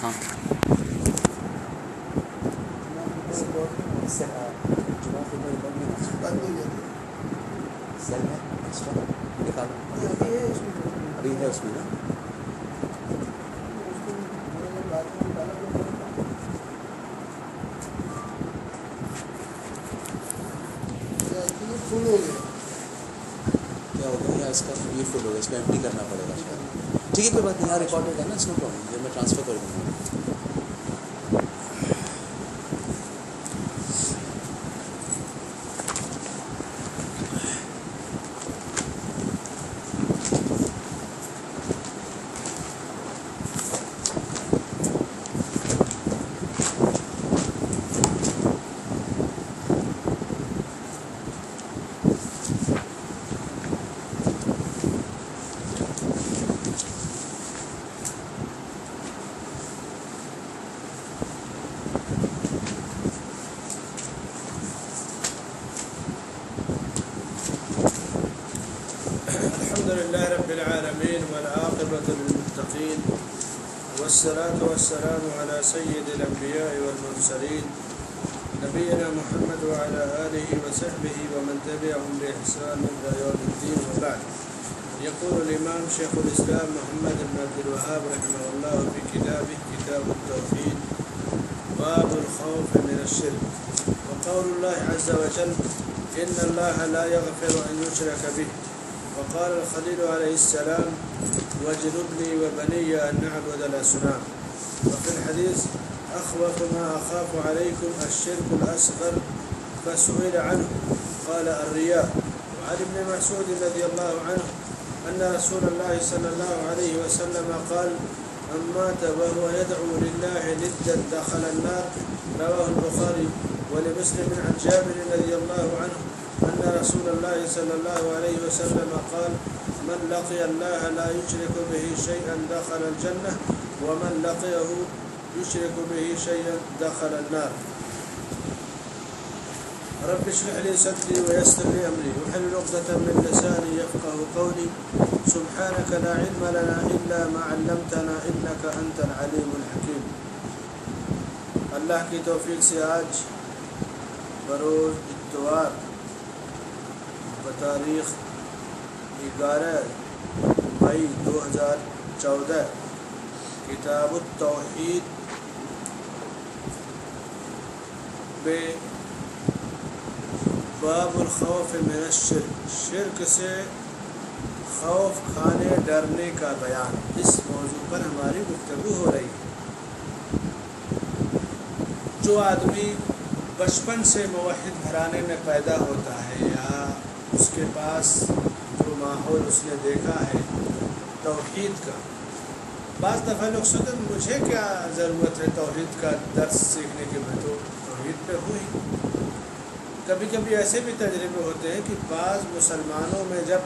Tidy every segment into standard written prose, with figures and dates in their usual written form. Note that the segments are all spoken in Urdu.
ہاں ابھی ہے اس میں نا فل ہو گیا کیا ہوگا یا اس کا یہ فل ہوگا اس کو ایمپٹی کرنا پڑے گا شاید ٹھیک ہے کوئی بات نہیں یہاں ریکارڈیڈ ہے نا اس میں پرابلم میں ٹرانسفر کر دوں گا الحمد لله رب العالمين والعاقبة للمتقين والصلاة والسلام على سيد الأنبياء والمرسلين نبينا محمد وعلى آله وصحبه ومن تبعهم بإحسان إلى يوم الدين وبعد. يقول الإمام شيخ الإسلام محمد بن عبد الوهاب رحمه الله في كتابه كتاب التوحيد باب الخوف من الشرك. وقول الله عز وجل إن الله لا يغفر أن يشرك به. وقال الخليل عليه السلام واجنبني وبني أن نعبد الأصنام. وفي الحديث أخوف ما أخاف عليكم الشرك الأصغر فسئل عنه قال الرياء. وعن ابن مسعود رضي الله عنه أن رسول الله صلى الله عليه وسلم قال من مات وهو يدعو لله ندا دخل النار. رواه البخاري. ولمسلم عن جابر رضي الله عنه أن رسول الله صلى الله عليه وسلم قال من لقي الله لا يشرك به شيئا دخل الجنة ومن لقيه يشرك به شيئا دخل النار. رب اشرح لي صدري ويسر لي أمري واحلل عقدة من لساني يفقهوا قولي سبحانك لا علم لنا إلا ما علمتنا إنك أنت العليم الحكيم. اللہ کی توفیق سے آج بروز اتوار بتاریخ 11 مئی 2014 کتاب التوحید بے باب الخوف من الشرک شرک سے خوف کھانے ڈرنے کا بیان. اس موضوع پر ہماری گفتگو ہو رہی ہے. جو آدمی بچپن سے موحد گھرانے میں پیدا ہوتا ہے یا اس کے پاس جو ماحول اس نے دیکھا ہے توحید کا، بعض دفعہ لوگ سوچتے مجھے کیا ضرورت ہے توحید کا درس سیکھنے کے، میں تو توحید پہ ہوں ہی. کبھی کبھی ایسے بھی تجربے ہوتے ہیں کہ بعض مسلمانوں میں جب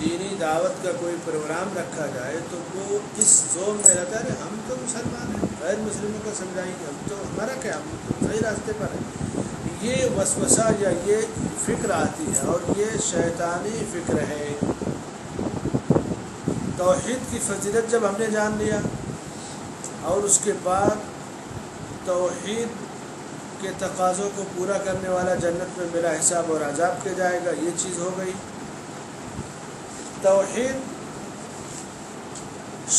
دینی دعوت کا کوئی پروگرام رکھا جائے تو وہ اس زوم میں رہتا ہے ہم تو مسلمان ہیں، غیر مسلموں کو سمجھائیں گے، ہم تو ہمارا کیا، ہم تو صحیح راستے پر ہیں. یہ وسوسہ یا یہ فکر آتی ہے اور یہ شیطانی فکر ہے. توحید کی فضیلت جب ہم نے جان لیا اور اس کے بعد توحید کے تقاضوں کو پورا کرنے والا جنت میں بلا حساب اور عذاب کے جائے گا، یہ چیز ہو گئی. توحید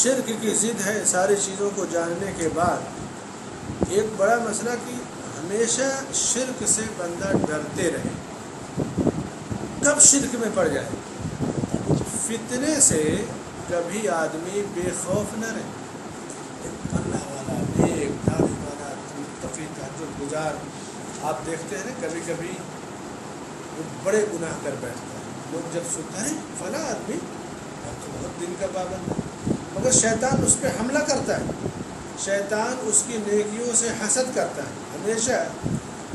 شرک کی ضد ہے. ساری چیزوں کو جاننے کے بعد ایک بڑا مسئلہ کہ ہمیشہ شرک سے بندہ ڈرتے رہے. کب شرک میں پڑ جائے؟ فتنے سے کبھی آدمی بے خوف نہ رہے. اللہ والا، نیک، داڑھی والا، متقی، تہجد گزار، آپ دیکھتے ہیں نا کبھی کبھی وہ بڑے گناہ کر بیٹھتا ہے. لوگ جب سنتے ہیں فلاں آدمی تو بہت دن کا پابند ہے، مگر شیطان اس پہ حملہ کرتا ہے. شیطان اس کی نیکیوں سے حسد کرتا ہے. ہمیشہ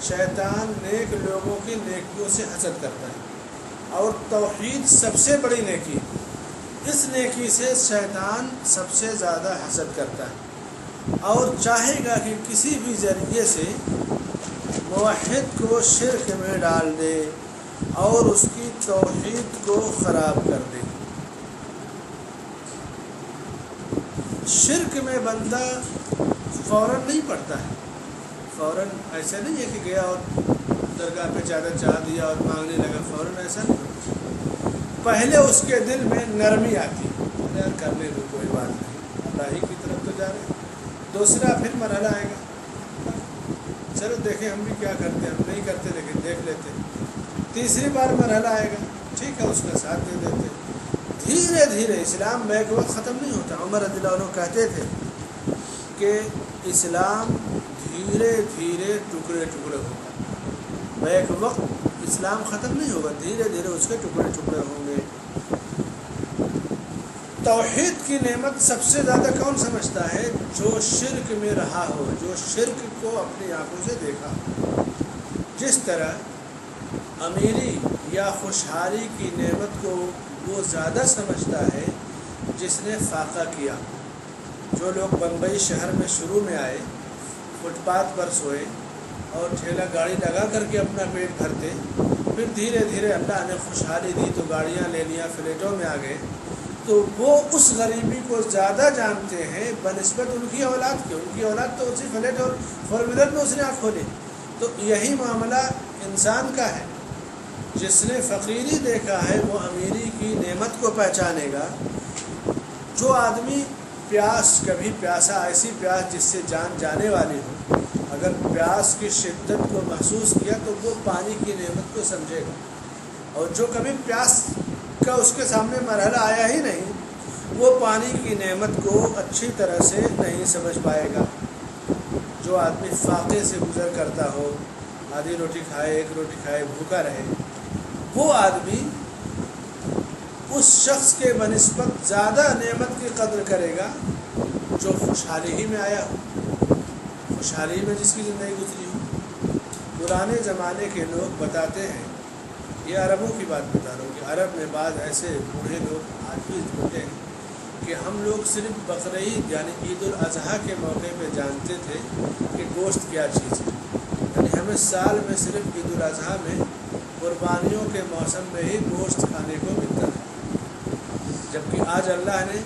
شیطان نیک لوگوں کی نیکیوں سے حسد کرتا ہے. اور توحید سب سے بڑی نیکی، اس نیکی سے شیطان سب سے زیادہ حسد کرتا ہے اور چاہے گا کہ کسی بھی ذریعے سے موحد کو شرک میں ڈال دے اور اس کی توحید کو خراب کر دے. شرک میں بندہ فوراً نہیں پڑتا ہے، فوراً ایسا نہیں ہے کہ گیا اور درگاہ پہ چادر چاہ دیا اور مانگنے لگا، فوراً ایسا نہیں ہوتا۔ پہلے اس کے دل میں نرمی آتی ہے، یار کرنے دو کوئی بات نہیں، اللہ ہی کی طرف تو جا رہے ہیں۔ دوسرا پھر مرحلہ آئے گا، چلو دیکھیں ہم بھی کیا کرتے ہیں، ہم نہیں کرتے لیکن دیکھ لیتے۔ تیسری بار مرحلہ آئے گا، ٹھیک ہے اس کا ساتھ دے دیتے۔ دھیرے دھیرے اسلام بیک وقت ختم نہیں ہوتا۔ عمر رضی اللہ عنہ کہتے تھے کہ اسلام دھیرے دھیرے ٹکڑے ٹکڑے ہوگا، بیک وقت اسلام ختم نہیں ہوگا، دھیرے دھیرے اس کے ٹکڑے ٹکڑے ہوں گے۔ توحید کی نعمت سب سے زیادہ کون سمجھتا ہے؟ جو شرک میں رہا ہو، جو شرک کو اپنی آنکھوں سے دیکھا ہو۔ جس طرح امیری یا خوشحالی کی نعمت کو وہ زیادہ سمجھتا ہے جس نے فاقہ کیا۔ جو لوگ بمبئی شہر میں شروع میں آئے، فٹ پاتھ پر سوئے اور ٹھیلا گاڑی لگا کر کے اپنا پیٹ بھرتے، پھر دھیرے دھیرے اللہ نے خوشحالی دی تو گاڑیاں لے لیا، فلیٹوں میں آ گئے، تو وہ اس غریبی کو زیادہ جانتے ہیں بنسبت ان کی اولاد کے۔ ان کی اولاد تو اسی فلیٹ اور فور ویلر میں اس نے آنکھ کھولی۔ تو یہی معاملہ انسان کا ہے، جس نے فقیری دیکھا ہے وہ امیری کی نعمت کو پہچانے گا۔ جو آدمی پیاس، کبھی پیاسا، ایسی پیاس جس سے جان جانے والی ہو، اگر پیاس کی شدت کو محسوس کیا تو وہ پانی کی نعمت کو سمجھے گا، اور جو کبھی پیاس کا اس کے سامنے مرحلہ آیا ہی نہیں، وہ پانی کی نعمت کو اچھی طرح سے نہیں سمجھ پائے گا۔ جو آدمی فاقے سے گزر کرتا ہو، آدھی روٹی کھائے، ایک روٹی کھائے، بھوکا رہے، وہ آدمی اس شخص کے بنسبت زیادہ نعمت کی قدر کرے گا جو خوشحالی ہی میں آیا ہو، خوشحالی میں جس کی زندگی گزری ہو۔ پرانے زمانے کے لوگ بتاتے ہیں، یہ عربوں کی بات بتا رہا ہوں کہ عرب میں بعض ایسے بوڑھے لوگ آج بھی بولتے ہیں کہ ہم لوگ صرف بقرعید یعنی عید الاضحیٰ کے موقع پہ جانتے تھے کہ گوشت کیا چیز ہے، یعنی ہمیں سال میں صرف عید الاضحیٰ میں قربانیوں کے موسم میں ہی گوشت کھانے کو ملتا تھا، جبکہ آج اللہ نے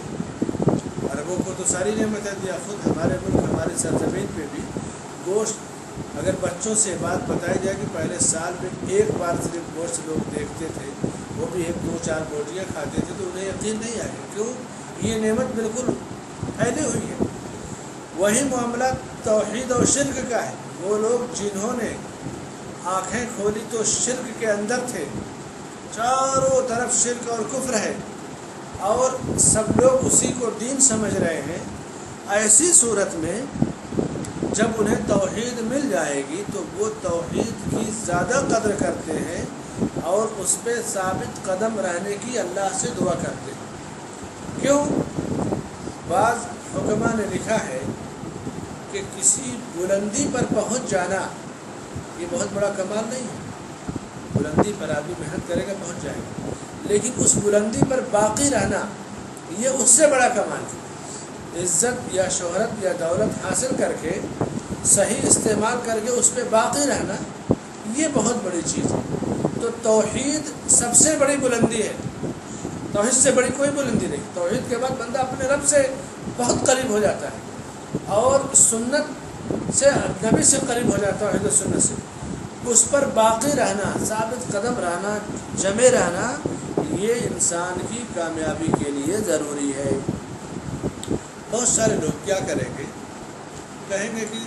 عربوں کو تو ساری نعمتیں دیا، خود ہمارے ملک، ہماری سرزمین پہ بھی گوشت، اگر بچوں سے بات بتائی جائے کہ پہلے سال میں ایک بار صرف گوشت لوگ دیکھتے تھے، وہ بھی 1-2-4 بوٹیاں کھاتے تھے، تو انہیں یقین نہیں آئے گا، کیوں؟ یہ نعمت بالکل پھیلی ہوئی ہے۔ وہی معاملہ توحید اور شرک کا ہے۔ وہ لوگ جنہوں نے آنکھیں کھولی تو شرک کے اندر تھے، چاروں طرف شرک اور کفر ہے، اور سب لوگ اسی کو دین سمجھ رہے ہیں۔ ایسی صورت میں جب انہیں توحید مل جائے گی تو وہ توحید کی زیادہ قدر کرتے ہیں اور اس پہ ثابت قدم رہنے کی اللہ سے دعا کرتے ہیں۔ کیوں؟ بعض حکماء نے لکھا ہے کہ کسی بلندی پر پہنچ جانا یہ بہت بڑا کمال نہیں ہے۔ بلندی پر آدمی محنت کرے گا، پہنچ جائے گا، لیکن اس بلندی پر باقی رہنا یہ اس سے بڑا کمال ہے۔ عزت یا شہرت یا دولت حاصل کر کے صحیح استعمال کر کے اس پہ باقی رہنا یہ بہت بڑی چیز ہے۔ تو توحید سب سے بڑی بلندی ہے، توحید سے بڑی کوئی بلندی نہیں۔ توحید کے بعد بندہ اپنے رب سے بہت قریب ہو جاتا ہے اور سنت سے، نبی سے قریب ہو جاتا ہے، توحید و سنت سے۔ اس پر باقی رہنا، ثابت قدم رہنا، جمے رہنا، یہ انسان کی کامیابی کے لیے ضروری ہے۔ بہت سارے لوگ کیا کریں گے؟ کہیں گے کہ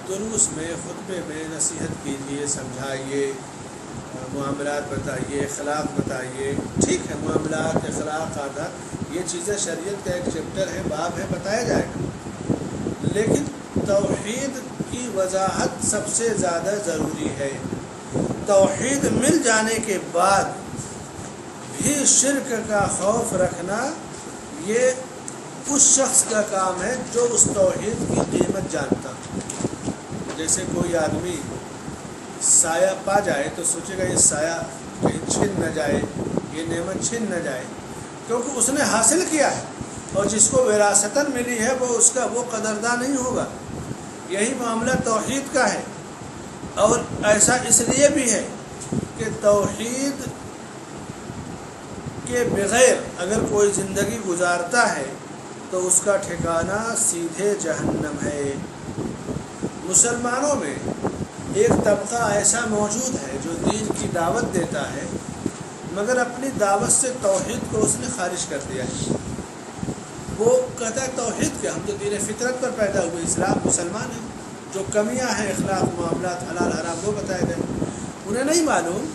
دروس میں، خطبے میں نصیحت کیجیے، سمجھائیے، معاملات بتائیے، اخلاق بتائیے۔ ٹھیک ہے، معاملات، اخلاق، عادات، یہ چیزیں شریعت کا ایک چیپٹر ہے، باب ہے، بتایا جائے گا، لیکن توحید کی وضاحت سب سے زیادہ ضروری ہے۔ توحید مل جانے کے بعد بھی شرک کا خوف رکھنا یہ اس شخص کا کام ہے جو اس توحید کی قیمت جانتا۔ جیسے کوئی آدمی سایہ پا جائے تو سوچے گا یہ سایہ کہیں چھن نہ جائے، یہ نعمت چھن نہ جائے، کیونکہ اس نے حاصل کیا ہے، اور جس کو وراثتاً ملی ہے وہ اس کا وہ قدردان نہیں ہوگا۔ یہی معاملہ توحید کا ہے، اور ایسا اس لیے بھی ہے کہ توحید کے بغیر اگر کوئی زندگی گزارتا ہے تو اس کا ٹھکانہ سیدھے جہنم ہے۔ مسلمانوں میں ایک طبقہ ایسا موجود ہے جو دین کی دعوت دیتا ہے مگر اپنی دعوت سے توحید کو اس نے خارج کر دیا ہے۔ وہ کہتا ہے توحید کیا، ہم تو دین فطرت پر پیدا ہوئے، اسلام مسلمان ہیں، جو کمیاں ہیں اخلاق معاملات حلال حرام وہ بتائے گئے۔ انہیں نہیں معلوم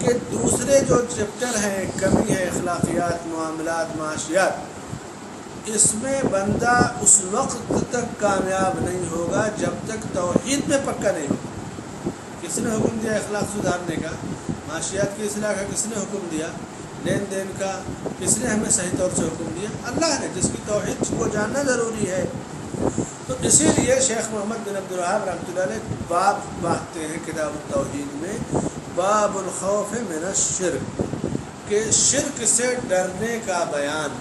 کہ دوسرے جو چیپٹر ہیں، کمی ہے اخلاقیات معاملات معاشیات، اس میں بندہ اس وقت تک کامیاب نہیں ہوگا جب تک توحید میں پکا نہیں ہوگا۔ کس نے حکم دیا اخلاق سدھارنے کا؟ معاشیات کی اصلاح کا کس نے حکم دیا؟ لین دین کا کس نے ہمیں صحیح طور سے حکم دیا؟ اللہ نے، جس کی توحید کو جاننا ضروری ہے۔ تو اسی لیے شیخ محمد بن عبد الوہاب رحمۃ اللہ علیہ باب باندھتے ہیں کتاب التوحید میں، باب الخوف من الشرک، کہ شرک سے ڈرنے کا بیان،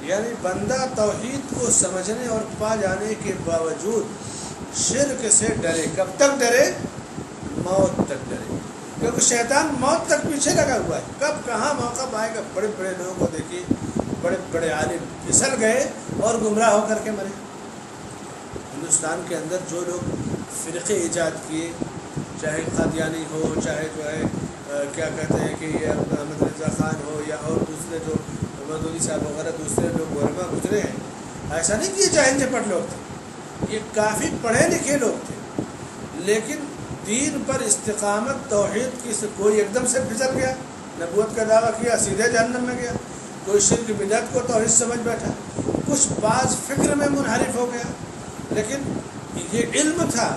یعنی بندہ توحید کو سمجھنے اور پا جانے کے باوجود شرک سے ڈرے۔ کب تک ڈرے؟ موت تک ڈرے، کیونکہ شیطان موت تک پیچھے لگا ہوا ہے، کب کہاں موقع پائے گا۔ بڑے بڑے لوگوں کو دیکھیے، بڑے بڑے عالم پھسل گئے اور گمراہ ہو کر کے مرے۔ ہندوستان کے اندر جو لوگ فرقے ایجاد کیے، چاہے قادیانی ہو، چاہے جو ہے کیا کہتے ہیں کہ یہ احمد رضا خان ہو، یا اور دوسرے جو مودودی صاحب وغیرہ دوسرے لوگ علماء گزرے ہیں، ایسا نہیں کہ یہ جاہل جپٹ لوگ تھے، یہ کافی پڑھے لکھے لوگ تھے، لیکن دین پر استقامت توحید کی سے کوئی ایک دم سے پھسل گیا، نبوت کا دعویٰ کیا، سیدھے جہنم میں گیا۔ کوئی شرک بدعت کو توحید سمجھ بیٹھا، کچھ بعض فکر میں منحرف ہو گیا، لیکن یہ علم تھا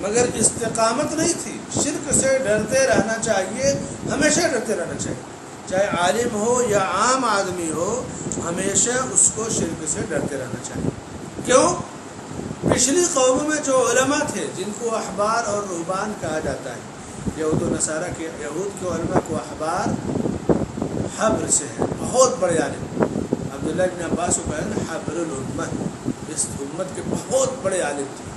مگر استقامت نہیں تھی۔ شرک سے ڈرتے رہنا چاہیے، ہمیشہ ڈرتے رہنا چاہیے، چاہے عالم ہو یا عام آدمی ہو، ہمیشہ اس کو شرک سے ڈرتے رہنا چاہیے۔ کیوں؟ پچھلی قوموں میں جو علماء تھے جن کو احبار اور رہبان کہا جاتا ہے، یہود و نصارہ کے، یہود کے علماء کو احبار حبر سے ہے، بہت بڑے عالم، عبداللہ بن عباس کو کہا نا حبر الامہ، اس امت کے بہت بڑے عالم تھے۔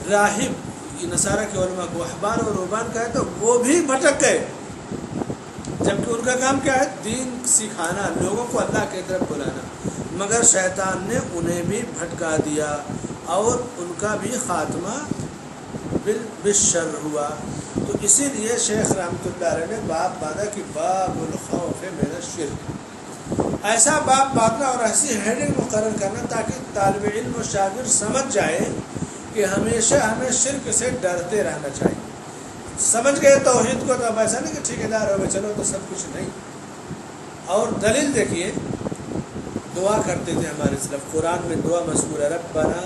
راہب یہ نصارہ کے علماء کو احبار اور رہبان کہا تو وہ بھی بھٹک گئے، جبکہ ان کا کام کیا ہے؟ دین سکھانا، لوگوں کو اللہ کی طرف بلانا، مگر شیطان نے انہیں بھی بھٹکا دیا اور ان کا بھی خاتمہ بالشر ہوا۔ تو اسی لیے شیخ رحمۃ اللہ علیہ نے باب باندھا کہ باب الخوف من الشرک، ایسا باب باندھنا اور ایسی ہیڈنگ مقرر کرنا تاکہ طالب علم و شاگرد سمجھ جائے کہ ہمیشہ ہمیں شرک سے ڈرتے رہنا چاہیے۔ سمجھ گئے توحید کو تو اب ایسا نہیں کہ ٹھیکیدار ہو گئے چلو تو سب کچھ نہیں۔ اور دلیل دیکھیے، دعا کرتے تھے ہمارے سلف، قرآن میں دعا مذکور ہے، ربنا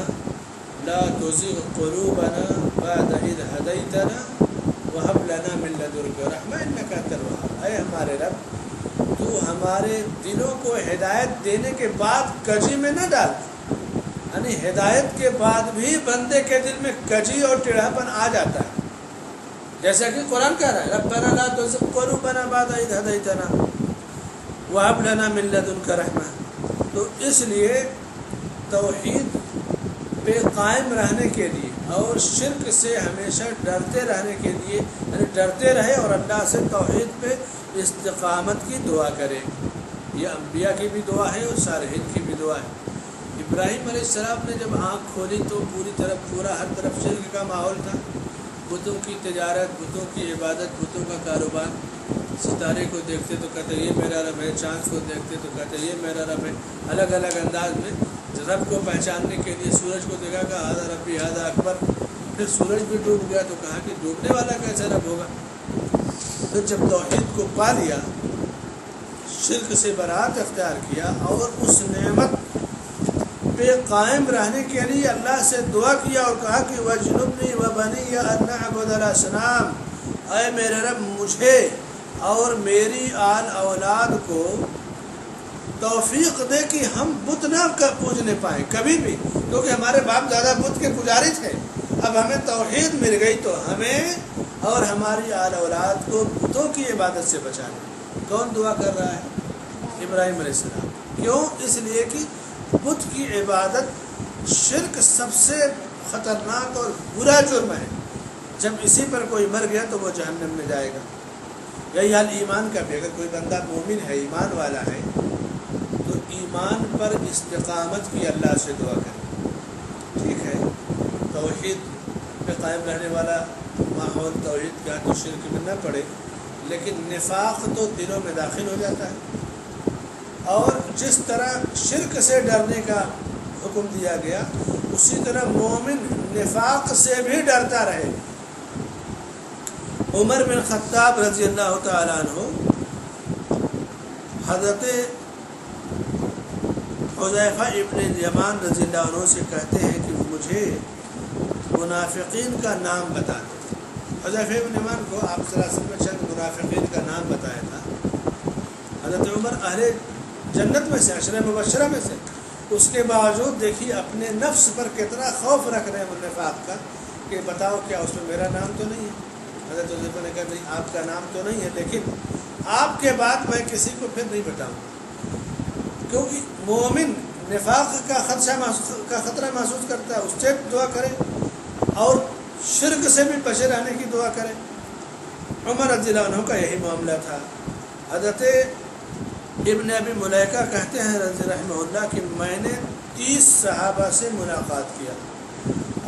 لا تزغ قلوبنا بعد اذ ہدیتنا وہب لنا من لدنک رحمۃ انک انت الوہاب۔ اے ہمارے رب، تو ہمارے دلوں کو ہدایت دینے کے بعد کجی میں نہ ڈال، یعنی ہدایت کے بعد بھی بندے کے دل میں کجی اور ٹیڑھاپن آ جاتا ہے، جیسا کہ قرآن کہہ رہا ہے ربنا لا تزغ قلوبنا بعد اذ ہدیتنا وہب لنا من لدنک رحمۃ۔ تو اس لیے توحید پہ قائم رہنے کے لیے اور شرک سے ہمیشہ ڈرتے رہنے کے لیے، یعنی ڈرتے رہے اور اللہ سے توحید پہ استقامت کی دعا کرے۔ یہ انبیاء کی بھی دعا ہے اور صالحین کی بھی دعا ہے۔ ابراہیم علیہ السلام نے جب آنکھ کھولی تو پورا ہر طرف شرک کا ماحول تھا، بتوں کی تجارت، بتوں کی عبادت، بتوں کا کاروبار۔ ستارے کو دیکھتے تو کہتے یہ میرا رب ہے، چاند کو دیکھتے تو کہتے یہ میرا رب ہے، الگ الگ انداز میں رب کو پہچاننے کے لیے سورج کو دیکھا کہ ہذا ربی ہذا اکبر، پھر سورج بھی ڈوب گیا تو کہا کہ ڈوبنے والا کیسا رب ہوگا۔ پھر جب توحید کو پا لیا، شرک سے برات اختیار کیا اور اس نعمت پہ قائم رہنے کے لیے اللہ سے دعا کیا اور کہا کہ وَاجْنُبْنِي وَبَنِيَّ أَن نَّعْبُدَ الْأَصْنَامَ، اے میرے رب مجھے اور میری آل اولاد کو توفیق دے کہ ہم بت نہ پوجنے پائیں کبھی بھی، کیونکہ ہمارے باپ دادا بت کے پجاری تھے۔ اب ہمیں توحید مل گئی تو ہمیں اور ہماری آل اولاد کو بتوں کی عبادت سے بچانا۔ کون دعا کر رہا ہے؟ ابراہیم علیہ السلام۔ کیوں؟ اس لیے کہ بت کی عبادت شرک سب سے خطرناک اور برا جرم ہے، جب اسی پر کوئی مر گیا تو وہ جہنم میں جائے گا۔ یہی حال ایمان کا بھی، اگر کوئی بندہ مومن ہے، ایمان والا ہے، تو ایمان پر استقامت کی اللہ سے دعا کرے. ٹھیک ہے، توحید پہ قائم رہنے والا ماحول، توحید کا تو شرک میں نہ پڑے، لیکن نفاق تو دلوں میں داخل ہو جاتا ہے. اور جس طرح شرک سے ڈرنے کا حکم دیا گیا، اسی طرح مومن نفاق سے بھی ڈرتا رہے. عمر بن خطاب رضی اللہ تعالیٰ عنہ حضرت حذیفہ ابن الیمان رضی اللہ عنہ سے کہتے ہیں کہ مجھے منافقین کا نام بتا دو. حذیفہ ابن الیمان کو آپ صلی اللہ علیہ وسلم نے چند منافقین کا نام بتایا تھا. حضرت عمر اہل جنت میں سے، عشرہ مبشرہ میں سے، اس کے باوجود دیکھیے اپنے نفس پر کتنا خوف رکھ رہے ہیں نفاق کا کہ بتاؤ کیا اس میں میرا نام تو نہیں ہے. حضرت حذیفہ نے کہا نہیں، آپ کا نام تو نہیں ہے، لیکن آپ کے بعد میں کسی کو پھر نہیں بتاؤں. کیونکہ مومن نفاق کا خطرہ محسوس کرتا ہے، اس سے دعا کرے اور شرک سے بھی بچے رہنے کی دعا کرے. عمر رضی اللہ عنہ کا یہی معاملہ تھا. حضرت ابن ابی ملیکہ کہتے ہیں رضی رحمہ اللہ کہ میں نے 30 صحابہ سے ملاقات کیا،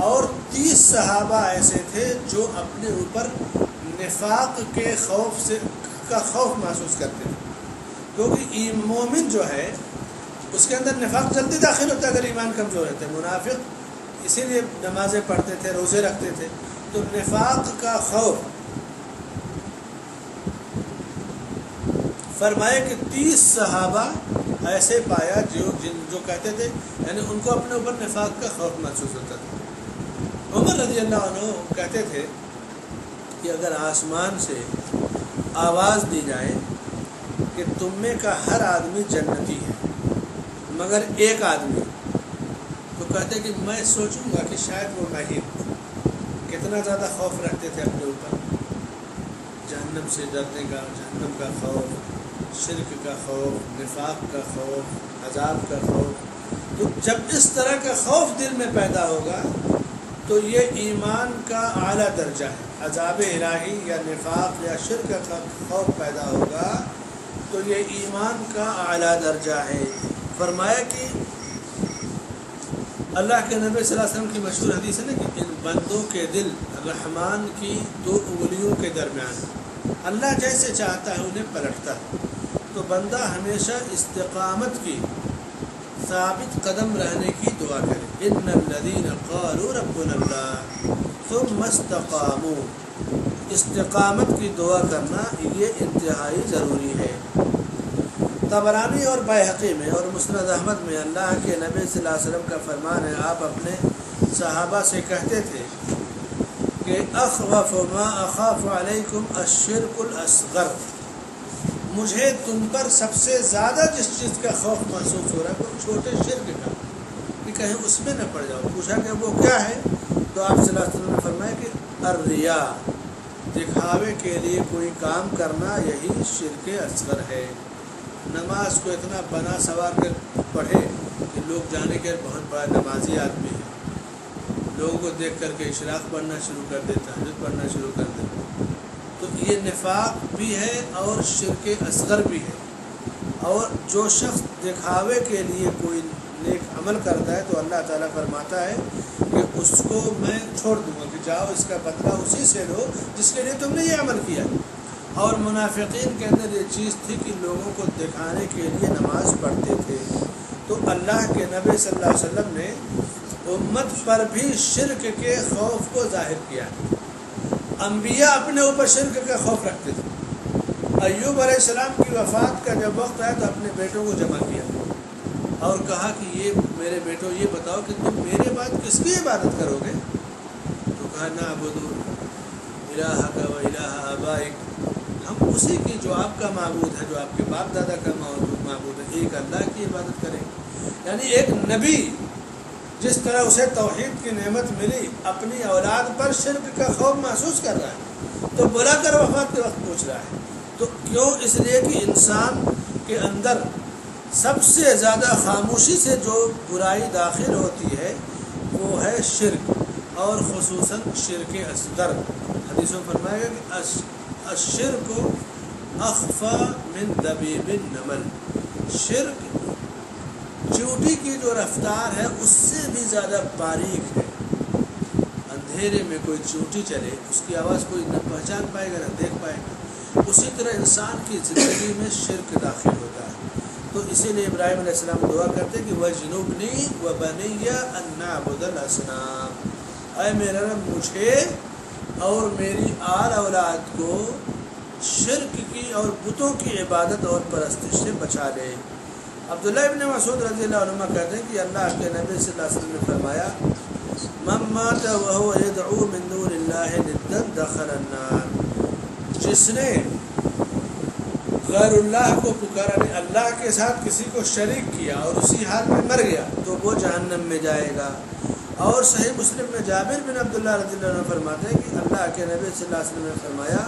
اور 30 صحابہ ایسے تھے جو اپنے اوپر نفاق کے خوف محسوس کرتے تھے. کیونکہ مومن جو ہے اس کے اندر نفاق جلدی داخل ہوتا ہے اگر ایمان کمزور رہتا ہے. منافق اسی لیے نمازیں پڑھتے تھے، روزے رکھتے تھے. تو نفاق کا خوف، فرمائے کہ 30 صحابہ ایسے پایا جو کہتے تھے، یعنی ان کو اپنے اوپر نفاق کا خوف محسوس ہوتا تھا. عمر رضی اللہ عنہ کہتے تھے کہ اگر آسمان سے آواز دی جائے کہ تم میں کا ہر آدمی جنتی ہے مگر ایک آدمی، تو کہتے کہ میں سوچوں گا کہ شاید وہ نہیں. کتنا زیادہ خوف رکھتے تھے اپنے اوپر، جہنم سے ڈرنے کا، جہنم کا خوف، شرک کا خوف، نفاق کا خوف، عذاب کا خوف. تو جب اس طرح کا خوف دل میں پیدا ہوگا تو یہ ایمان کا اعلیٰ درجہ ہے. عذاب الہی یا نفاق یا شرک کا خوف پیدا ہوگا تو یہ ایمان کا اعلیٰ درجہ ہے. فرمایا کہ اللہ کے نبی صلی اللہ علیہ وسلم کی مشہور حدیث ہے نا کہ ان بندوں کے دل رحمان کی 2 انگلیوں کے درمیان، اللہ جیسے چاہتا ہے انہیں پلٹتا ہے. تو بندہ ہمیشہ استقامت کی، ثابت قدم رہنے کی دعا کرے. ان الذین قالوا ربنا اللہ ثم استقاموا، استقامت کی دعا کرنا یہ انتہائی ضروری ہے. طبرانی اور بیہقی میں اور مسند احمد میں اللہ کے نبی صلی اللہ علیہ وسلم کا فرمان ہے، آپ اپنے صحابہ سے کہتے تھے کہ اخوف ما اخاف علیکم الشرک الاصغر، مجھے تم پر سب سے زیادہ جس چیز کا خوف محسوس ہو رہا ہے وہ چھوٹے شرک کا، کہ کہیں اس میں نہ پڑ جاؤ. پوچھا کہ وہ کیا ہے؟ تو آپ صلی اللہ علیہ وسلم نے فرمایا کہ الریا، دکھاوے کے لیے کوئی کام کرنا، یہی شرک اصغر ہے. نماز کو اتنا بنا سوار کر پڑھے کہ لوگ جانے کے بہت بڑا نمازی آدمی ہے، لوگوں کو دیکھ کر کے اشراق پڑھنا شروع کر دے، تہجد پڑھنا شروع کر دے. تو یہ نفاق بھی ہے اور شرک اصغر بھی ہے. اور جو شخص دکھاوے کے لیے کوئی نیک عمل کرتا ہے تو اللہ تعالیٰ فرماتا ہے کہ اس کو میں چھوڑ دوں گا، کہ جاؤ اس کا بدلہ اسی سے لو جس کے لیے تم نے یہ عمل کیا. اور منافقین کے اندر یہ چیز تھی کہ لوگوں کو دکھانے کے لیے نماز پڑھتے تھے. تو اللہ کے نبی صلی اللہ علیہ وسلم نے امت پر بھی شرک کے خوف کو ظاہر کیا. انبیاء اپنے اوپر شرک کا خوف رکھتے تھے. ایوب علیہ السلام کی وفات کا جب وقت آیا تو اپنے بیٹوں کو جمع کیا اور کہا کہ یہ میرے بیٹوں یہ بتاؤ کہ تم میرے بعد کس کی عبادت کرو گے؟ تو کہا نعبد الہک و الہ آبائک، ہم اسی کی جو آپ کا معبود ہے، جو آپ کے باپ دادا کا معبود ہے، ایک اللہ کی عبادت کریں. یعنی ایک نبی جس طرح اسے توحید کی نعمت ملی، اپنی اولاد پر شرک کا خوف محسوس کر رہا ہے تو بلا کر وفات کے وقت پوچھ رہا ہے. تو کیوں؟ اس لیے کہ انسان کے اندر سب سے زیادہ خاموشی سے جو برائی داخل ہوتی ہے وہ ہے شرک، اور خصوصاً شرک اصغر. حدیث میں فرمایا گیا کہ الشرک اخفى من دبیب النمل، شرک چیونٹی کی جو رفتار ہے اس سے بھی زیادہ باریک ہے. اندھیرے میں کوئی چیونٹی چلے اس کی آواز کوئی نہ پہچان پائے گا نہ دیکھ پائے گا. اسی طرح انسان کی زندگی میں شرک داخل ہوتا ہے. تو اسی لیے ابراہیم علیہ السلام دعا کرتے کہ وَجْنُبْنِي وَبَنِيَّ أَن نَّعْبُدَ الْأَصْنَامَ، اے میرا رب مجھے اور میری آل اولاد کو شرک کی اور بتوں کی عبادت اور پرستش سے بچا لے. عبداللہ ابن مسعود رضی اللہ عنہ کہتے ہیں کہ اللہ کے نبی صلی اللہ علیہ وسلم نے فرمایا من مات وهو يدعو من دون الله ندا دخل النار، جس نے غیر اللہ کو پکارا، اللہ کے ساتھ کسی کو شریک کیا اور اسی حال میں مر گیا تو وہ جہنم میں جائے گا. اور صحیح مسلم میں جابر بن عبداللہ رضی اللہ عنہ فرماتے ہیں کہ اللہ کے نبی صلی اللہ علیہ وسلم نے فرمایا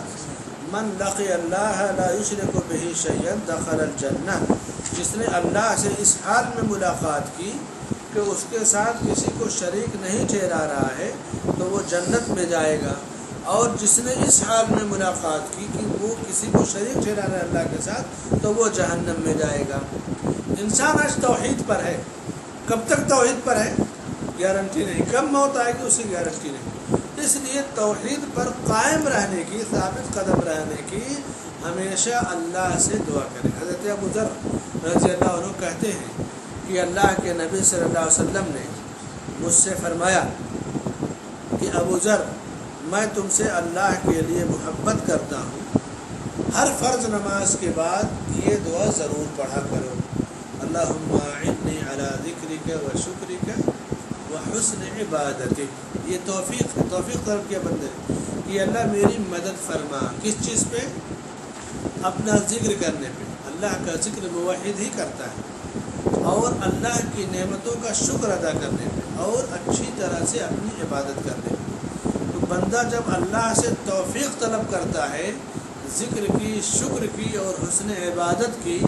من لقی اللہ لا یشرک بہ شیئا دخل الجنہ، جس نے اللہ سے اس حال میں ملاقات کی کہ اس کے ساتھ کسی کو شریک نہیں ٹھہرا رہا ہے تو وہ جنت میں جائے گا. اور جس نے اس حال میں ملاقات کی کہ وہ کسی کو شریک ٹھہرا رہا ہے اللہ کے ساتھ تو وہ جہنم میں جائے گا. انسان آج توحید پر ہے، کب تک توحید پر ہے گارنٹی نہیں، کب موت آئے گی اس کی گارنٹی نہیں. اس لیے توحید پر قائم رہنے کی، ثابت قدم رہنے کی ہمیشہ اللہ سے دعا کریں. حضرت ابو ذر رضی اللہ عنہ کہتے ہیں کہ اللہ کے نبی صلی اللہ علیہ وسلم نے مجھ سے فرمایا کہ ابو ذر میں تم سے اللہ کے لیے محبت کرتا ہوں، ہر فرض نماز کے بعد یہ دعا ضرور پڑھا کرو، اللہم اعنی علی ذکرک و شکرک و حسن عبادتک. یہ توفیق طلب کیا بندے کہ اللہ میری مدد فرما. کس چیز پہ؟ اپنا ذکر کرنے پہ. اللہ کا ذکر موحد ہی کرتا ہے، اور اللہ کی نعمتوں کا شکر ادا کرنے پہ اور اچھی طرح سے اپنی عبادت کرنے پہ. تو بندہ جب اللہ سے توفیق طلب کرتا ہے ذکر کی، شکر کی اور حسن عبادت کی،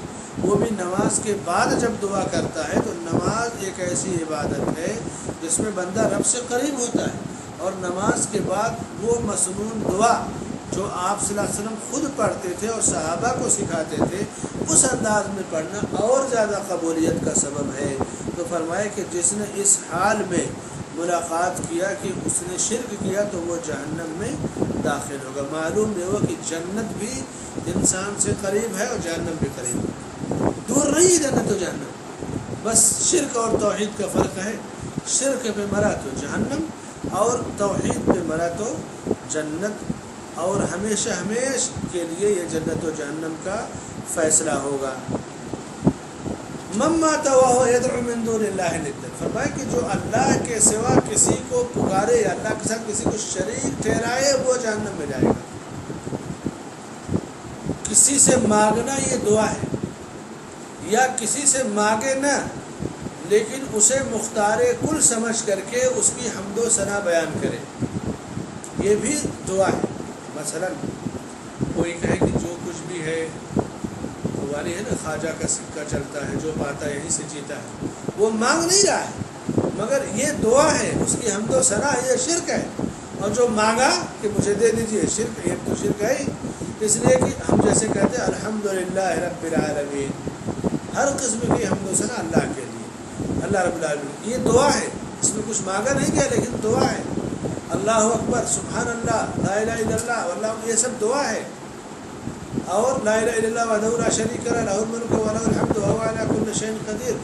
وہ بھی نماز کے بعد جب دعا کرتا ہے، تو نماز ایک ایسی عبادت ہے جس میں بندہ رب سے قریب ہوتا ہے. اور نماز کے بعد وہ مسنون دعا جو آپ صلی اللہ علیہ وسلم خود پڑھتے تھے اور صحابہ کو سکھاتے تھے، اس انداز میں پڑھنا اور زیادہ قبولیت کا سبب ہے. تو فرمائے کہ جس نے اس حال میں ملاقات کیا کہ اس نے شرک کیا تو وہ جہنم میں داخل ہوگا. معلوم یہ ہوا کہ جنت بھی انسان سے قریب ہے اور جہنم بھی قریب ہے، دور نہیں جنت و جہنم. بس شرک اور توحید کا فرق ہے. شرک پہ مرا تو جہنم اور توحید پہ مرا تو جنت، اور ہمیشہ کے لیے یہ جنت و جہنم کا فیصلہ ہوگا. من مات وهو يدعو من دون الله ندا، فرمائے کہ جو اللہ کے سوا کسی کو پکارے یا اللہ کے ساتھ کسی کو شریک ٹھہرائے وہ جہنم میں جائے گا. کسی سے مانگنا یہ دعا ہے، یا کسی سے مانگے نہ لیکن اسے مختار کل سمجھ کر کے اس کی حمد و ثنا بیان کرے، یہ بھی دعا ہے. مثلا کوئی کہے کہ جو کچھ بھی ہے والی ہے نا، خواجہ کا سکہ چلتا ہے، جو پاتا ہے یہیں سے جیتا ہے، وہ مانگ نہیں رہا ہے مگر یہ دعا ہے، اس کی حمد و ثنا ہے، یہ شرک ہے. اور جو مانگا کہ مجھے دے دیجئے، شرک، یہ تو شرک ہے ہی. اس لیے کہ ہم جیسے کہتے ہیں الحمدللہ رب العالمین، ہر قسم کی حمد و ثنا اللہ کے لیے، اللہ رب العالمین. یہ دعا ہے، اس میں کچھ مانگا نہیں گیا لیکن دعا ہے. اللہ اکبر، سبحان اللہ، لا الہ الا اللہ واللہ، یہ سب دعا ہے. اور لا الہ الا اللہ وحدہ لا شریک لہ لہ الملک و لہ الحمد وہو علی کل شیء قدیر،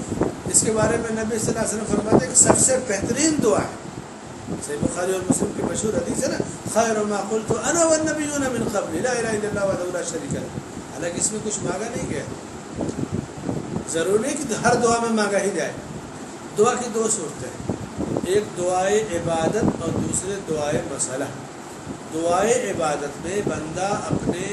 اس کے بارے میں نبی صلی اللہ علیہ وسلم فرماتے ہیں کہ سب سے بہترین دعا ہے. صحیح بخاری اور مسلم کی مشہور حدیث ہے نا، خیر ما قلت انا والنبیون من قبل لا الہ الا اللہ وحدہ لا شریک لہ. حالانکہ اس میں کچھ مانگا نہیں گیا. ضروری نہیں کہ ہر دعا میں مانگا ہی جائے. دعا کی دو صورتیں ہیں، ایک دعائے عبادت اور دوسرے دعائے مسئلہ. دعائے عبادت میں بندہ اپنے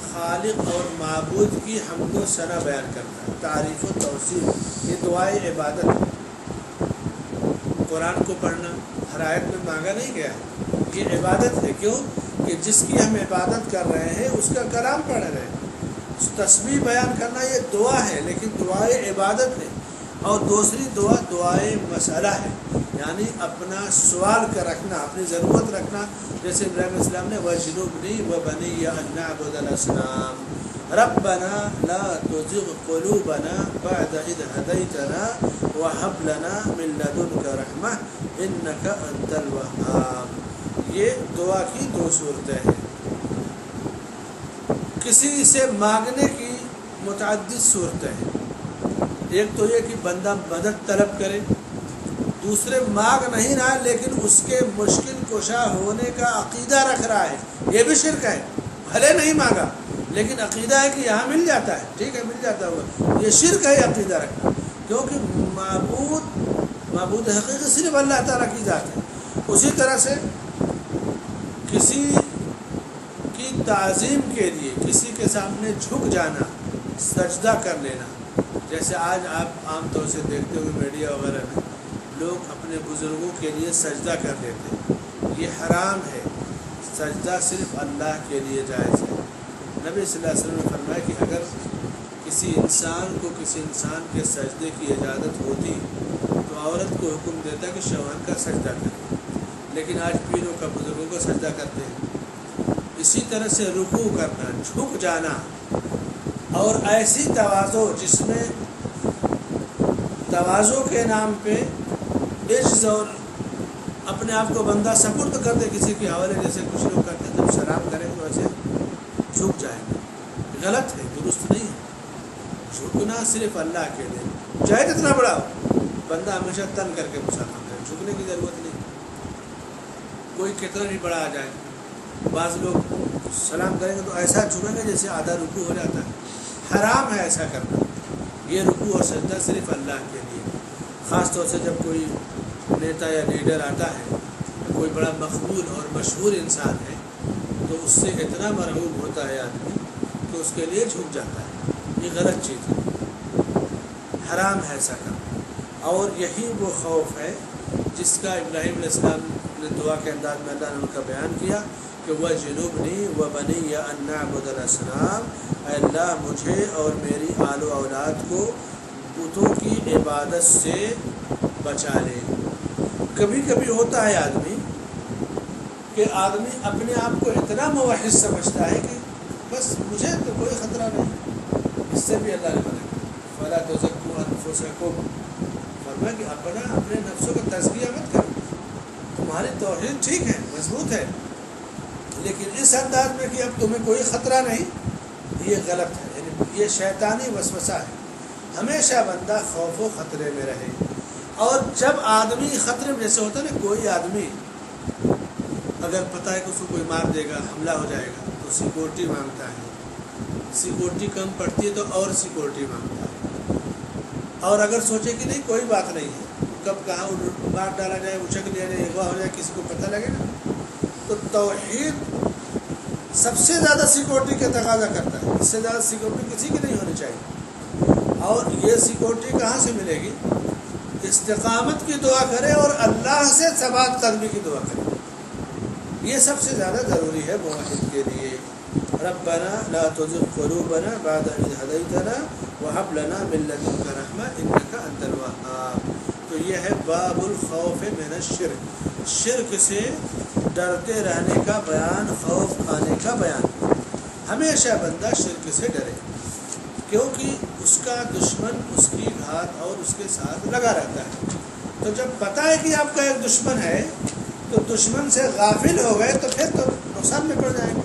خالق اور معبود کی حمد و ثنا بیان کرتا ہے، تعریف و توصیف، یہ دعائے عبادت ہے. قرآن کو پڑھنا ہر آیت میں مانگا نہیں گیا ہے، یہ عبادت ہے. کیوں کہ جس کی ہم عبادت کر رہے ہیں اس کا کلام پڑھ رہے ہیں. تسبیح بیان کرنا یہ دعا ہے لیکن دعائے عبادت ہے. اور دوسری دعا دعائے مسئلہ ہے، یعنی اپنا سوال کا رکھنا، اپنی ضرورت رکھنا. جیسے ابراہیم علیہ السلام نے وَجْنُبْنِي وَبَنِيَّ أَن نَّعْبُدَ الْأَصْنَامَ، ربنا لا تزغ قلوبنا بعد اذ هديتنا وهب لنا من لدنك رحمة انك انت الوهاب. یہ دعا کی دو صورتیں ہیں. کسی سے مانگنے کی متعدد صورتیں ہیں. ایک تو یہ کہ بندہ مدد طلب کرے، دوسرے مانگ نہیں رہا لیکن اس کے مشکل کشا ہونے کا عقیدہ رکھ رہا ہے، یہ بھی شرک ہے. بھلے نہیں مانگا لیکن عقیدہ ہے کہ یہاں مل جاتا ہے، ٹھیک ہے مل جاتا ہوگا، یہ شرک ہے عقیدہ رکھنا. کیونکہ معبود حقیقی صرف اللہ تعالیٰ کی ذات ہے. اسی طرح سے کسی کی تعظیم کے لیے کسی کے سامنے جھک جانا، سجدہ کر لینا، جیسے آج آپ عام طور سے دیکھتے ہوئے میڈیا وغیرہ میں لوگ اپنے بزرگوں کے لیے سجدہ کر لیتے ہیں، یہ حرام ہے. سجدہ صرف اللہ کے لیے جائز ہے. نبی صلی اللہ علیہ وسلم نے فرمایا کہ اگر کسی انسان کو کسی انسان کے سجدے کی اجازت ہوتی تو عورت کو حکم دیتا کہ شوہر کا سجدہ کرے، لیکن آج پیروں کا بزرگوں کا سجدہ کرتے ہیں. اسی طرح سے رکوع کرنا، جھک جانا، اور ایسی تواضع جس میں تواضع کے نام پہ عجز اور اپنے آپ کو بندہ سپرد کر دے کسی کے حوالے، جیسے کچھ لوگ کرتے ہیں جب سلام کریں تو ایسے جھک جائیں. غلط ہے، درست نہیں ہے. جھکنا صرف اللہ کے لیے، چاہے جتنا بڑا ہو، بندہ ہمیشہ تن کر کے مسلمان ہے، جھکنے کی ضرورت نہیں. کوئی کتنا بھی بڑا آ جائے، بعض لوگ سلام کریں گے تو ایسا جھکیں گے جیسے آدھا رکوع ہو جاتا ہے. حرام ہے ایسا کرنا. یہ رکوع اور سجدہ صرف اللہ کے لیے. خاص طور سے جب کوئی نیتا یا لیڈر آتا ہے، کوئی بڑا مقبول اور مشہور انسان ہے، تو اس سے اتنا مرغوب ہوتا ہے آدمی کہ اس کے لیے جھک جاتا ہے. یہ غلط چیز ہے، حرام ہے ایسا کرنا. اور یہی وہ خوف ہے جس کا ابراہیم علیہ السلام نے دعا کے انداز میں اللہ نے ان کا بیان کیا کہ وَجْنُبْنِي وَبَنِيَّ أَن نَّعْبُدَ الْأَصْنَامَ، اے اللہ مجھے اور میری آل و اولاد کو بتوں کی عبادت سے بچا لے. کبھی کبھی ہوتا ہے کہ آدمی اپنے آپ کو اتنا موحد سمجھتا ہے کہ بس مجھے تو کوئی خطرہ نہیں. اس سے بھی اللہ نے منع کیا، فَلَا تُزَكُّوا أَنفُسَكُمْ، فرمایا کہ اپنے نفسوں کا تزکیہ مت کرو. تمہاری توحید ٹھیک ہے، مضبوط ہے، لیکن اس انداز میں کہ اب تمہیں کوئی خطرہ نہیں، یہ غلط ہے. یعنی یہ شیطانی وسوسہ ہے. ہمیشہ بندہ خوف و خطرے میں رہے. اور جب آدمی خطرے میں، جیسے ہوتا ہے نا، کوئی آدمی اگر پتہ ہے کہ اس کو کوئی مار دے گا، حملہ ہو جائے گا، تو سیکورٹی مانگتا ہے. سیکورٹی کم پڑتی ہے تو اور سیکورٹی مانگتا ہے. اور اگر سوچے کہ نہیں کوئی بات نہیں ہے، کب کہاں مار ڈالا جائے، اچک لیا جائے، اغوا ہو جائے، کسی کو پتہ لگے نا، تو توحید سب سے زیادہ سیکورٹی کا تقاضا کرتا ہے. اس سے زیادہ سیکورٹی کسی کی نہیں ہونی چاہیے. اور یہ سیکورٹی کہاں سے ملے گی؟ استقامت کی دعا کرے اور اللہ سے ثبات قدمی کی دعا کرے. یہ سب سے زیادہ ضروری ہے موحد کے لیے. ربنا لا تزغ قلوبنا بعد إذ هديتنا وهب لنا من لدنك رحمة إنك أنت الوهاب. تو یہ ہے باب الخوف من الشرک، شرک سے ڈرتے رہنے کا بیان، خوف کھانے کا بیان. ہمیشہ بندہ شرک سے ڈرے، کیونکہ اس کا دشمن اس کی گھات اور اس کے ساتھ لگا رہتا ہے. تو جب پتہ ہے کہ آپ کا ایک دشمن ہے تو دشمن سے غافل ہو گئے تو پھر تو نقصان میں پڑ جائیں گے.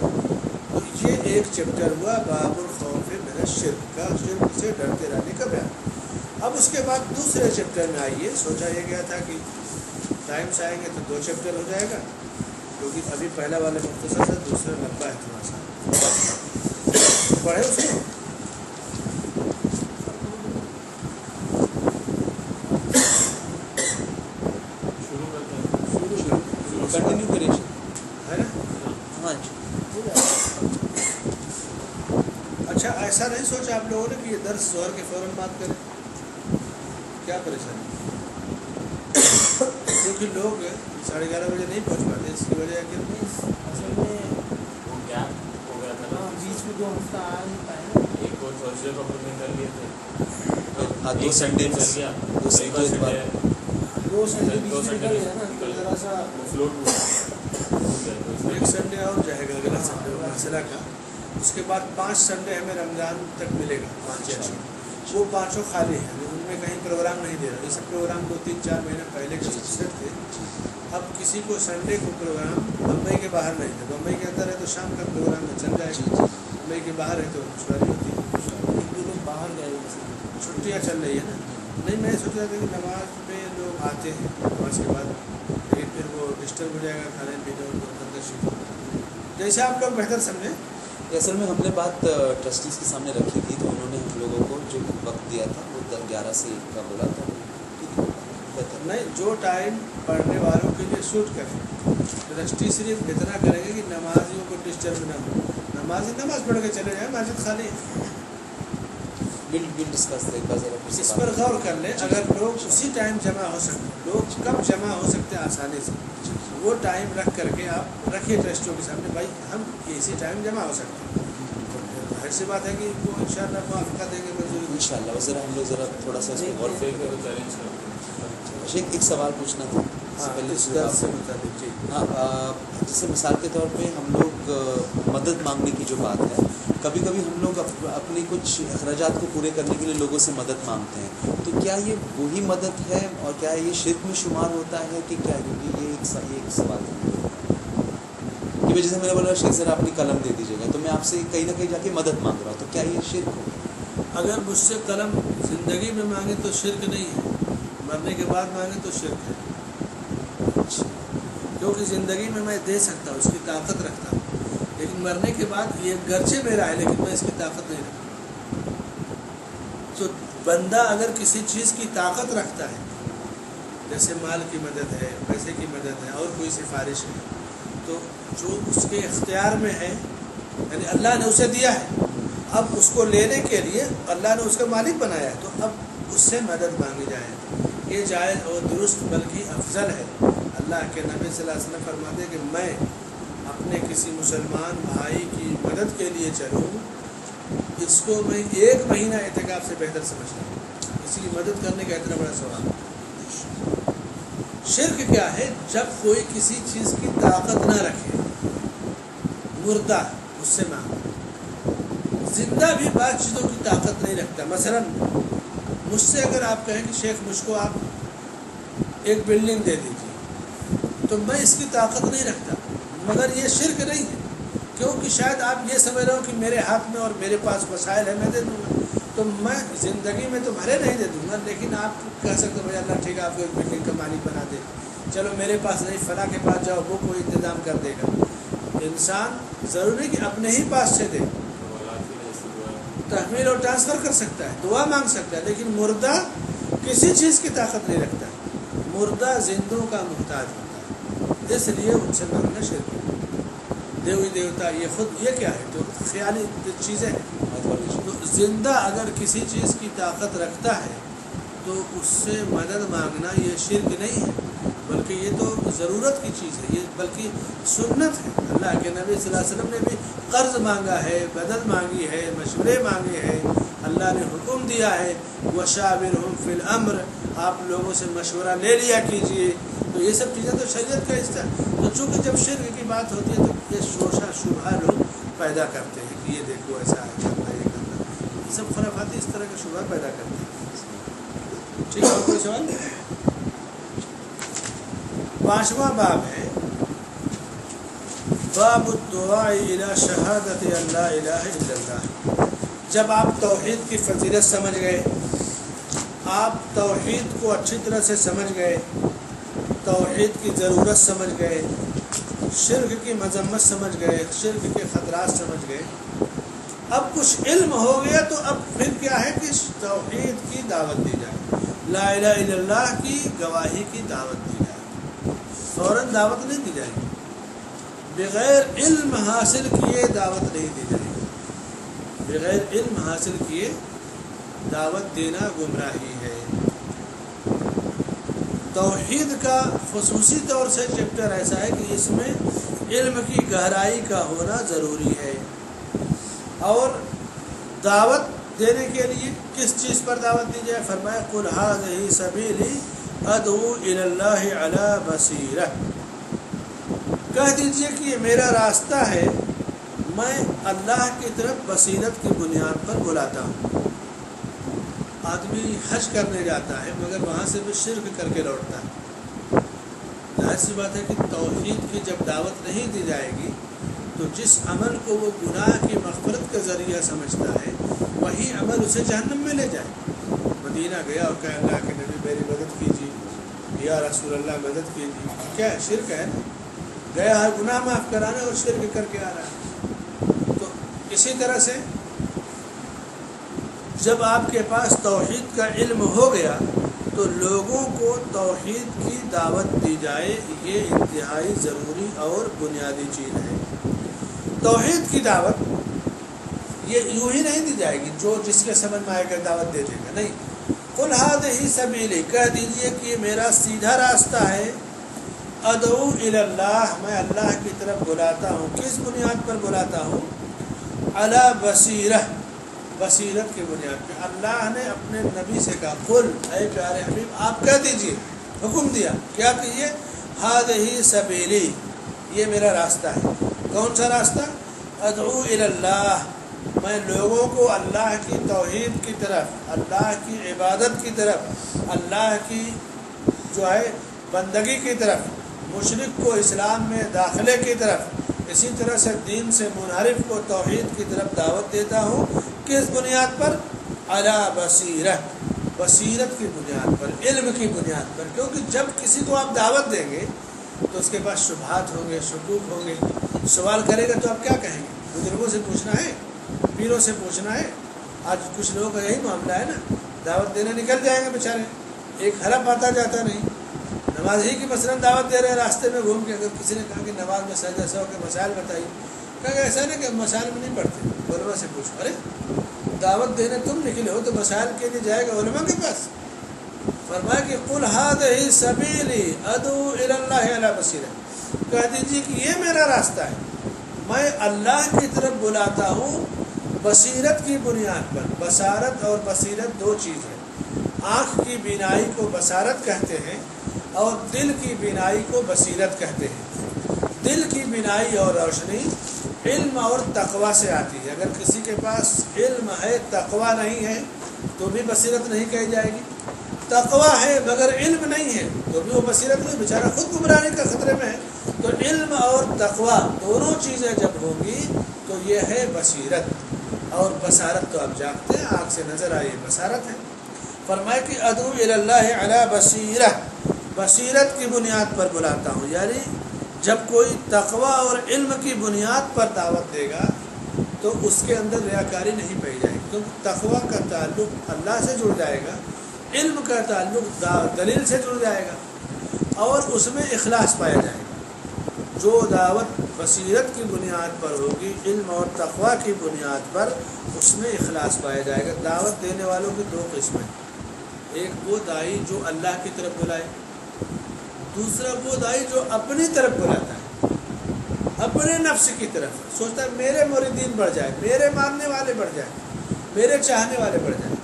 تو یہ ایک چیپٹر ہوا باب الخوف من الشرک کا، شرک سے ڈرتے رہنے کا بیان. اب اس کے بعد دوسرے چیپٹر میں آئیے. سوچا یہ گیا تھا کہ ٹائم سے آئیں گے تو 2 چیپٹر ہو جائے گا، کیونکہ ابھی پہلا والا مختصر ہے، دوسرا لمبا ہے تھوڑا سا. پڑھے اس کو. کنٹینیو کریں ہے نا؟ ہاں جی. اچھا، ایسا نہیں سوچا آپ لوگوں نے کہ یہ درس ظہر کے فوراً بات کریں؟ کیا پریشانی؟ کیونکہ لوگ 11:30 بجے نہیں پہنچ پاتے، اس کی وجہ ہے کہ اصل میں وہ گیپ ہو گیا تھا نا، بیچ میں 2 ہفتہ آ نہیں پائے نا. ایک وہ تھرسڈے کو اپنے کر لیے تھے، ہاں 2 سنڈے چل گیا، دوسری دو سنڈے 2 سنڈے بیچ میں نکل گیا نا، تو ذرا سا فلوٹ ہوا. ایک سنڈے اور جائے گا، اگلا سنڈے مسئلہ کا. اس کے بعد 5 سنڈے ہمیں رمضان تک ملے گا، 5 وہ 5 خالی ہیں، ان میں کہیں پروگرام نہیں دے رہا. جیسے پروگرام 2-3-4 مہینے پہلے کے سلسلے تھے. اب کسی کو سنڈے کو پروگرام بمبئی کے باہر نہیں تھا، بمبئی کے اندر ہے تو شام کا پروگرام میں چل جائے گا، بمبئی کے باہر ہے تو دشواری ہوتی ہے. لوگ باہر گئے چھٹیاں چل رہی ہے نا. نہیں میں سوچ رہا تھا کہ نماز میں لوگ آتے ہیں نماز کے بعد، لیکن پھر وہ ڈسٹرب ہو جائے گا کھانے پینے اور اندر شیٹ. جیسے آپ لوگ بہتر سمجھیں. اصل میں ہم نے بات ٹرسٹیز کے سامنے رکھی تھی، تو انہوں نے ہم لوگوں کو جو وقت دیا تھا وہ 11 سے 1 کا بولا تھا. بہتر نہیں، جو ٹائم پڑھنے والوں کے لیے سوٹ کرے. ٹرسٹی صرف اتنا کریں گے کہ نمازیوں کو ڈسٹرب نہ ہو. نمازی نماز پڑھ کے چلے جائیں، مسجد خالی ہے. بل ڈسکس ایک بار ذرا پھر سے اس بات پر کریں. غور کر لیں. اگر لوگ اسی ٹائم جمع ہو سکتے، لوگ کب جمع ہو سکتے ہیں آسانی سے، وہ ٹائم رکھ کر کے آپ رکھیے ٹرسٹوں کے سامنے، بھائی ہم اسی ٹائم جمع ہو سکتے ہیں. ظاہر سی بات ہے کہ وہ انشاءاللہ موافقہ دیں گے، منظوری. انشاءاللہ وہ ذرا ہم لوگ ذرا تھوڑا سا اس پہ غور فکر کریں. چیلنج کرتے شیخ ایک سوال پوچھنا تھا اس سے ہاں، پہلے اس جو درس سے آپ- متعلق. جی ہاں جیسے مثال کے طور پہ ہم لوگ مدد مانگنے کی جو بات ہے، کبھی کبھی ہم لوگ اپنی کچھ اخراجات کو پورے کرنے کے لیے لوگوں سے مدد مانگتے ہیں، تو کیا یہ وہی مدد ہے اور کیا یہ شرک میں شمار ہوتا ہے کہ کیا؟ کیونکہ یہ ایک سوال ہے کہ جیسے میں نے بولا شیخ ذرا اپنی قلم دے دیجیے گا، تو میں آپ سے کہیں نہ کہیں جا کے مدد مانگ رہا ہوں، تو کیا یہ شرک ہو؟ اگر مجھ سے قلم زندگی میں مانگے تو شرک نہیں ہے، مرنے کے بعد مانگے تو شرک ہے. کیونکہ زندگی میں دے سکتا ہوں، اس کی طاقت رکھتا ہوں، لیکن مرنے کے بعد یہ گرچہ میرا ہے لیکن میں اس کی طاقت نہیں رکھتا. تو بندہ اگر کسی چیز کی طاقت رکھتا ہے، جیسے مال کی مدد ہے، پیسے کی مدد ہے، اور کوئی سفارش ہے، تو جو اس کے اختیار میں ہے، یعنی اللہ نے اسے دیا ہے، اب اس کو لینے کے لیے اللہ نے اس کا مالک بنایا ہے، تو اب اس سے مدد مانگی جائے. یہ جائز اور درست بلکہ افضل ہے. اللہ کے نبی صلی اللہ علیہ وسلم فرماتے کہ میں اپنے کسی مسلمان بھائی کی مدد کے لیے چلوں، اس کو میں 1 مہینہ اعتکاف سے بہتر سمجھتا ہوں. کسی کی مدد کرنے کا اتنا بڑا ثواب. شرک کیا ہے؟ جب کوئی کسی چیز کی طاقت نہ رکھے، مردہ اس سے مانگے. زندہ بھی بعض چیزوں کی طاقت نہیں رکھتا. مثلا مجھ سے اگر آپ کہیں کہ شیخ مجھ کو آپ ایک بلڈنگ دے دیجیے، تو میں اس کی طاقت نہیں رکھتا، مگر یہ شرک نہیں ہے، کیونکہ شاید آپ یہ سمجھ رہے ہو کہ میرے ہاتھ میں اور میرے پاس وسائل ہے، میں دے دوں گا. تو میں زندگی میں تو بھلے نہیں دے دوں گا، لیکن آپ کہہ سکتے بھائی اللہ ٹھیک ہے آپ کو ایک بلڈنگ کا مالک بنا دے، چلو میرے پاس نہیں، فلاں کے پاس جاؤ، وہ کوئی انتظام کر دے گا. انسان ضروری کہ اپنے ہی پاس سے دے، تحمیل اور ٹرانسفر کر سکتا ہے، دعا مانگ سکتا ہے، لیکن مردہ کسی چیز کی طاقت نہیں رکھتا. مردہ زندوں کا محتاج ہوتا ہے، اس لیے ان سے مانگنا شرک ہے. دیوی دیوتا یہ خود یہ کیا ہے؟ تو خیالی چیزیں ہیں. تو زندہ اگر کسی چیز کی طاقت رکھتا ہے تو اس سے مدد مانگنا یہ شرک نہیں ہے، بلکہ یہ تو ضرورت کی چیز ہے، یہ بلکہ سنت ہے. اللہ کے نبی صلی اللہ علیہ وسلم نے بھی قرض مانگا ہے، مدد مانگی ہے، مشورے مانگے ہیں. اللہ نے حکم دیا ہے وَشَاوِرْهُمْ فِي الْأَمْرِ، آپ لوگوں سے مشورہ لے لیا کیجیے. تو یہ سب چیزیں تو شریعت کا حصہ ہے. تو چونکہ جب شرک کی بات ہوتی ہے تو یہ شوشہ شبہ لوگ پیدا کرتے ہیں کہ یہ دیکھو ایسا ہے، کرنا یہ کرنا، یہ سب خرافاتی اس طرح کا شبہ پیدا کرتے ہیں. ٹھیک ہے، اور کوئی سوال؟ 5واں باب ہے باب الدعاء الى شہادت ان لا الہ الا اللہ. جب آپ توحید کی فضیلت سمجھ گئے، آپ توحید کو اچھی طرح سے سمجھ گئے، توحید کی ضرورت سمجھ گئے، شرک کی مذمت سمجھ گئے، شرک کے خطرات سمجھ گئے، اب کچھ علم ہو گیا، تو اب پھر کیا ہے کہ توحید کی دعوت دی جائے، لا الہ الا اللہ کی گواہی کی دعوت دی جائے. فوراً دعوت نہیں دی جائے گی، بغیر علم حاصل کیے دعوت نہیں دی جائے گی. بغیر علم حاصل کیے دعوت دینا گمراہی ہے. توحید کا خصوصی طور سے چیپٹر ایسا ہے کہ اس میں علم کی گہرائی کا ہونا ضروری ہے. اور دعوت دینے کے لیے کس چیز پر دعوت دی جائے؟ فرمایا قل ھذہ سبیلی ادعو الی اللہ علی بصیرہ، کہہ دیجئے کہ یہ میرا راستہ ہے، میں اللہ کی طرف بصیرت کی بنیاد پر بلاتا ہوں. آدمی حج کرنے جاتا ہے مگر وہاں سے بھی شرک کر کے لوٹتا ہے. ظاہر سی بات ہے کہ توحید کی جب دعوت نہیں دی جائے گی تو جس عمل کو وہ گناہ کی مغفرت کا ذریعہ سمجھتا ہے وہی عمل اسے جہنم میں لے جائے. مدینہ گیا اور کہا اللہ کے نبی میری مدد کیجیے, یا رسول اللہ مدد کیجیے, کیا ہے؟ شرک ہے نا. گیا ہے گناہ معاف کرانا اور شرک کر کے آ رہا ہے. تو اسی طرح سے جب آپ کے پاس توحید کا علم ہو گیا تو لوگوں کو توحید کی دعوت دی جائے, یہ انتہائی ضروری اور بنیادی چیز ہے. توحید کی دعوت یہ یوں ہی نہیں دی جائے گی جو جس کے سمجھ میں آئے گا دعوت دے دے گا, نہیں. قل ھذہ سبیلی, کہہ دیجئے کہ یہ میرا سیدھا راستہ ہے. ادعو الی اللہ, میں اللہ کی طرف بلاتا ہوں. کس بنیاد پر بلاتا ہوں؟ علی بصیرہ, بصیرت کی بنیاد پہ. اللہ نے اپنے نبی سے کہا قل, اے پیارے حبیب آپ کہہ دیجئے, حکم دیا کیا کہیے؟ ھذہ سبیلی, یہ میرا راستہ ہے. کون سا راستہ؟ ادعو الی اللہ, میں لوگوں کو اللہ کی توحید کی طرف, اللہ کی عبادت کی طرف, اللہ کی جو ہے بندگی کی طرف, مشرک کو اسلام میں داخلے کی طرف, اسی طرح سے دین سے منحرف کو توحید کی طرف دعوت دیتا ہوں. کس بنیاد پر؟ علی بصیرہ, بصیرت کی بنیاد پر, علم کی بنیاد پر. کیونکہ جب کسی کو آپ دعوت دیں گے تو اس کے پاس شبہات ہوں گے, شکوک ہوں گے, سوال کرے گا تو آپ کیا کہیں گے؟ بزرگوں سے پوچھنا ہے, پیروں سے پوچھنا ہے. آج کچھ لوگوں کا یہی معاملہ ہے نا, دعوت دینے نکل جائیں گے بیچارے, ایک حرف آتا جاتا نہیں. نماز ہی کی مثلاً دعوت دے رہے ہیں, راستے میں گھوم کے اگر کسی نے کہا کہ نماز میں سجدہ سہو کے مسائل بتائیے, کہا کہ ایسا نہیں کہ مسائل میں نہیں پڑھتے, علماء سے پوچھو. ارے دعوت دینے تم نکلے ہو تو مسائل کے لیے جائے گا علماء کے پاس. فرمایا کہ قل ھذہ سبیلی ادعو الی اللہ علی بصیرہ, کہہ دیجیے کہ یہ میرا راستہ ہے, میں اللہ کی طرف بلاتا ہوں بصیرت کی بنیاد پر. بصارت اور بصیرت دو چیز ہیں. آنکھ کی بینائی کو بصارت کہتے ہیں اور دل کی بینائی کو بصیرت کہتے ہیں. دل کی بینائی اور روشنی علم اور تقوی سے آتی ہے. اگر کسی کے پاس علم ہے تقوی نہیں ہے تو بھی بصیرت نہیں کہی جائے گی. تقوی ہے مگر علم نہیں ہے تو بھی وہ بصیرت نہیں, بیچارہ خود گمراہی کا خطرے میں ہے. تو علم اور تقوی دونوں چیزیں جب ہوں گی تو یہ ہے بصیرت. اور بصارت تو آپ جانتے ہیں, آنکھ سے نظر آئی بصارت ہے. فرمائے کہ ادعو الی اللہ علی بصیرہ, بصیرت کی بنیاد پر بلاتا ہوں. یعنی جب کوئی تقوی اور علم کی بنیاد پر دعوت دے گا تو اس کے اندر ریاکاری نہیں پائی جائے گی, کیونکہ تقوی کا تعلق اللہ سے جڑ جائے گا, علم کا تعلق دلیل سے جڑ جائے گا اور اس میں اخلاص پایا جائے گا. جو دعوت بصیرت کی بنیاد پر ہوگی, علم اور تقوی کی بنیاد پر, اس میں اخلاص پایا جائے گا. دعوت دینے والوں کی دو قسمیں, ایک وہ دائی جو اللہ کی طرف بلائے, دوسرا وہ دائی جو اپنی طرف بلاتا ہے, اپنے نفس کی طرف. سوچتا ہے میرے مریدین بڑھ جائے, میرے ماننے والے بڑھ جائیں, میرے چاہنے والے بڑھ جائیں.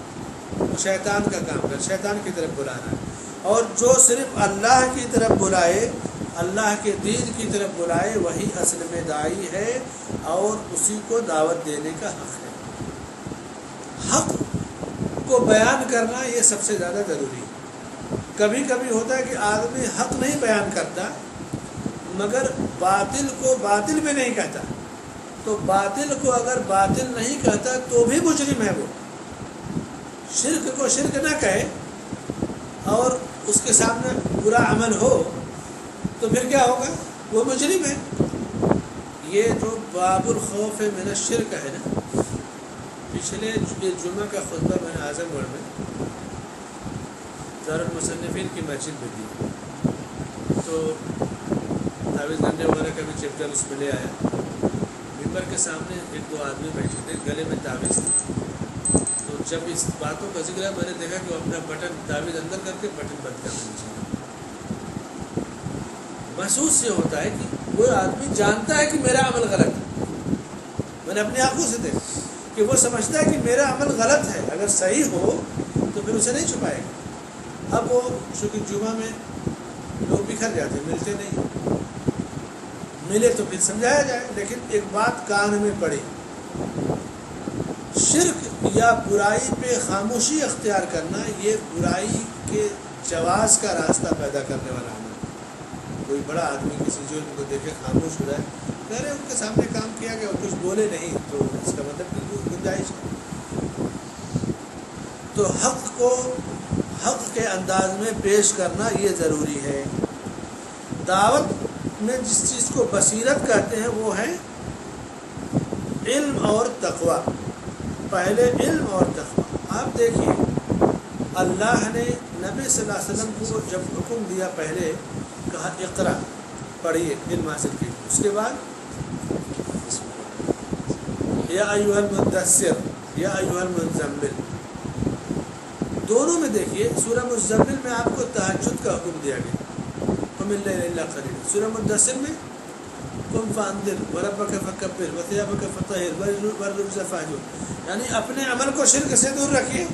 وہ شیطان کا کام کر, شیطان کی طرف بلانا ہے. اور جو صرف اللہ کی طرف بلائے, اللہ کے دین کی طرف بلائے, وہی اصل میں دائی ہے اور اسی کو دعوت دینے کا حق ہے. حق کو بیان کرنا یہ سب سے زیادہ ضروری ہے. کبھی کبھی ہوتا ہے کہ آدمی حق نہیں بیان کرتا مگر باطل کو باطل بھی نہیں کہتا. تو باطل کو اگر باطل نہیں کہتا تو بھی مجرم ہے. وہ شرک کو شرک نہ کہے اور اس کے سامنے برا عمل ہو تو پھر کیا ہوگا؟ وہ مجرم ہے. یہ جو باب الخوف من الشرک ہے نا, پچھلے جمعہ کا خطبہ میں نے اعظم گڑھ میں دارالمصنفین کی مسجد میں دی, تو تعویذ گنجے وغیرہ کا بھی چیپٹر اس میں لے آیا. ممبر کے سامنے ایک دو آدمی بیٹھے تھے, گلے میں تعویذ تھی. تو جب اس باتوں کا ذکر ہے میں نے دیکھا کہ وہ اپنا بٹن تعویذ اندر کر کے بٹن بند کر دیجیے. محسوس سے ہوتا ہے کہ وہ آدمی جانتا ہے کہ میرا عمل غلط ہے. میں نے اپنی آنکھوں سے دیکھا کہ وہ سمجھتا ہے کہ میرا عمل غلط ہے, اگر صحیح ہو تو پھر اسے نہیں چھپائے گا. اب وہ چونکہ جمعہ میں لوگ بکھر جاتے, ملتے نہیں, ملے تو پھر سمجھایا جائے، لیکن ایک بات کان میں پڑے، شرک یا برائی پہ خاموشی اختیار کرنا یہ برائی کے جواز کا راستہ پیدا کرنے والا عمل ہے۔ کوئی بڑا آدمی کسی جرم کو دیکھے خاموش ہو جائے، کہہ رہے ان کے سامنے کام کیا گیا اور کچھ بولے نہیں، تو اس کا مطلب بالکل گنجائش ہے۔ تو حق کو حق کے انداز میں پیش کرنا یہ ضروری ہے۔ دعوت میں جس چیز کو بصیرت کہتے ہیں وہ ہے علم اور تقوی۔ پہلے علم اور تقوی۔ آپ دیکھیے اللہ نے نبی صلی اللہ علیہ وسلم کو جب حکم دیا، پہلے کہا اقرا، پڑھیے، علم حاصل کیجیے، اس کے بعد یا ایھا المدثر یا ایھا المزمل، دونوں میں دیکھیے سورہ مزمل میں آپ کو تہجد کا حکم دیا گیا، قم اللیل الا قلیلا، سورہ مدثر میں قم فانذر وربک فکبر وثیابک فطہر والرجز فاہجر، یعنی اپنے عمل کو شرک سے دور رکھیے،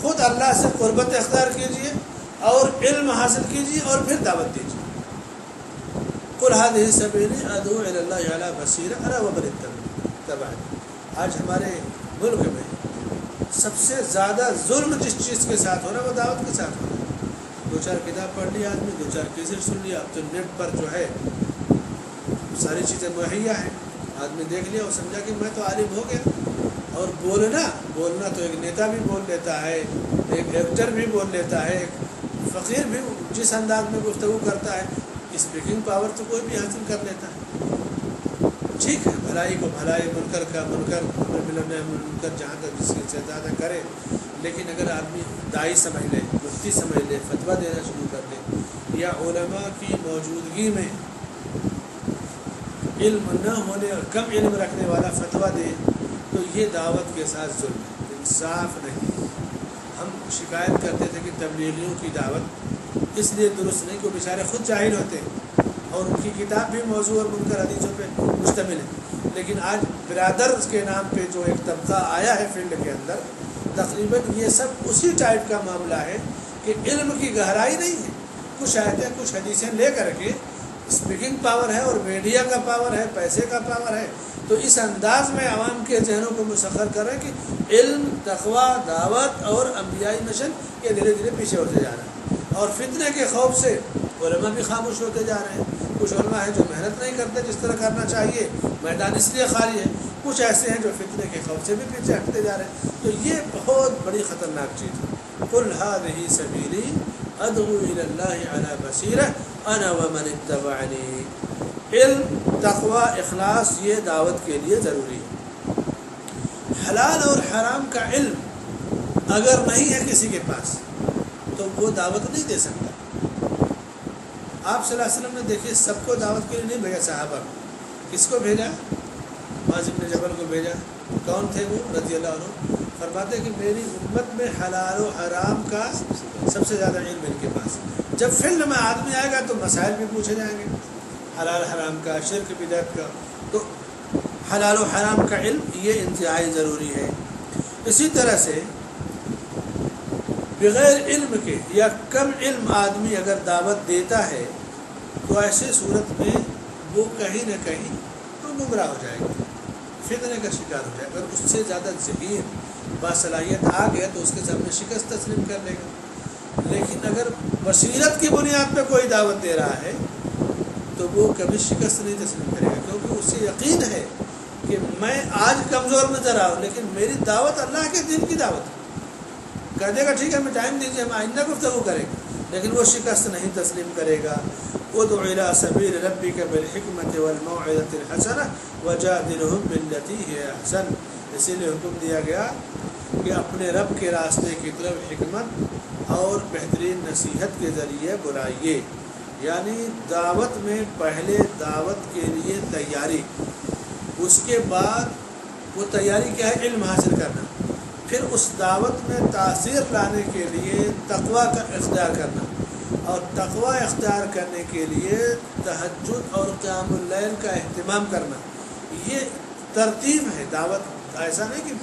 خود اللہ سے قربت اختیار کیجیے اور علم حاصل کیجیے اور پھر دعوت دیجیے۔ قل ھذہ سبیلی ادعو الی اللہ علی بصیرۃ انا ومن اتبعنی۔ آج ہمارے ملک میں سب سے زیادہ ظلم جس چیز کے ساتھ ہو رہا ہے وہ دعوت کے ساتھ ہو رہا ہے۔ 2-4 کتاب پڑھ لی آدمی، 2-4 کیسٹ سن لیا، اب تو نیٹ پر جو ہے ساری چیزیں مہیا ہیں، آدمی دیکھ لیا اور سمجھا کہ میں تو عالم ہو گیا۔ اور بولنا تو ایک نیتا بھی بول لیتا ہے، ایک ایکٹر بھی بول لیتا ہے، ایک فقیر بھی جس انداز میں گفتگو کرتا ہے، اسپیکنگ پاور تو کوئی بھی حاصل کر لیتا ہے۔ ٹھیک ہے، بھلائی کو بھلائی، منکر کا منکر، منکر جہاں تک جس سے زیادہ کرے، لیکن اگر آدمی دائی سمجھ لے، مفتی سمجھ لے، فتویٰ دینا شروع کر دے، یا علماء کی موجودگی میں علم نہ ہونے اور کم علم رکھنے والا فتویٰ دے، تو یہ دعوت کے ساتھ ظلم ہے، انصاف نہیں۔ ہم شکایت کرتے تھے کہ تبلیغیوں کی دعوت اس لیے درست نہیں کہ وہ بیچارے خود جاہل ہوتے ہیں اور ان کی کتاب بھی موضوع اور منکر حدیثوں پہ مشتمل ہے، لیکن آج برادرز کے نام پہ جو ایک طبقہ آیا ہے فیلڈ کے اندر، تقریباً یہ سب اسی ٹائپ کا معاملہ ہے کہ علم کی گہرائی نہیں ہے، کچھ آیتیں کچھ حدیثیں لے کر کے اسپیکنگ پاور ہے اور میڈیا کا پاور ہے، پیسے کا پاور ہے، تو اس انداز میں عوام کے ذہنوں کو مسخر کر رہے ہیں کہ علم، تقوی، دعوت اور انبیائی مشن یہ دھیرے دھیرے پیچھے ہوتے جا رہے ہیں، اور فتنے کے خوف سے علماء بھی خاموش ہوتے جا رہے ہیں۔ کچھ علماء ہیں جو محنت نہیں کرتے جس طرح کرنا چاہیے، میدان اس لیے خالی ہے، کچھ ایسے ہیں جو فتنے کے خوف سے بھی پیچھے ہٹتے جا رہے ہیں، تو یہ بہت بڑی خطرناک چیز ہے۔ قل ھذہ سبیلی ادعو الی اللہ علی بصیرۃ انا ومن اتبعنی۔ علم، تقوی، اخلاص یہ دعوت کے لیے ضروری ہے۔ حلال اور حرام کا علم اگر نہیں ہے کسی کے پاس تو وہ دعوت نہیں دے سکتا۔ آپ صلی اللہ علیہ وسلم نے دیکھیے سب کو دعوت کے لیے نہیں بھیجا، صحابہ کو کس کو بھیجا؟ معاذ بن جبل کو بھیجا۔ کون تھے وہ رضی اللہ عنہ؟ فرماتے کہ میری امت میں حلال و حرام کا سب سے زیادہ علم ان کے پاس۔ جب فیلڈ میں آدمی آئے گا تو مسائل بھی پوچھے جائیں گے، حلال حرام کا، شرک بدعت کا، تو حلال و حرام کا علم یہ انتہائی ضروری ہے۔ اسی طرح سے بغیر علم کے یا کم علم آدمی اگر دعوت دیتا ہے تو ایسے صورت میں وہ کہیں نہ کہیں تو گمراہ ہو جائے گا، فتنے کا شکار ہو جائے گا۔ اگر اس سے زیادہ ذہین باصلاحیت آ گیا تو اس کے سامنے شکست تسلیم کر لے گا، لیکن اگر بصیرت کی بنیاد پہ کوئی دعوت دے رہا ہے تو وہ کبھی شکست نہیں تسلیم کرے گا، کیونکہ اس سے یقین ہے کہ میں آج کمزور نظر آؤں لیکن میری دعوت اللہ کے دین کی دعوت ہے۔ کہہ دے گا ٹھیک ہے ہمیں ٹائم دیجیے، ہم آئندہ گفتگو کریں گے، لیکن وہ شکست نہیں تسلیم کرے گا۔ ادع الی سبیل ربک بالحکمۃ والموعظۃ الحسنہ وجادلھم باللتی ہی احسن۔ اسی لیے حکم دیا گیا کہ اپنے رب کے راستے کی طرف حکمت اور بہترین نصیحت کے ذریعے بلائیے، یعنی دعوت میں پہلے دعوت کے لیے تیاری، اس کے بعد وہ تیاری کیا ہے؟ علم حاصل کرنا، پھر اس دعوت میں تاثیر لانے کے لیے تقوی کا اختیار کرنا، اور تقوی اختیار کرنے کے لیے تہجد اور قیام اللیل کا اہتمام کرنا۔ یہ ترتیب ہے دعوت۔ ایسا نہیں کہ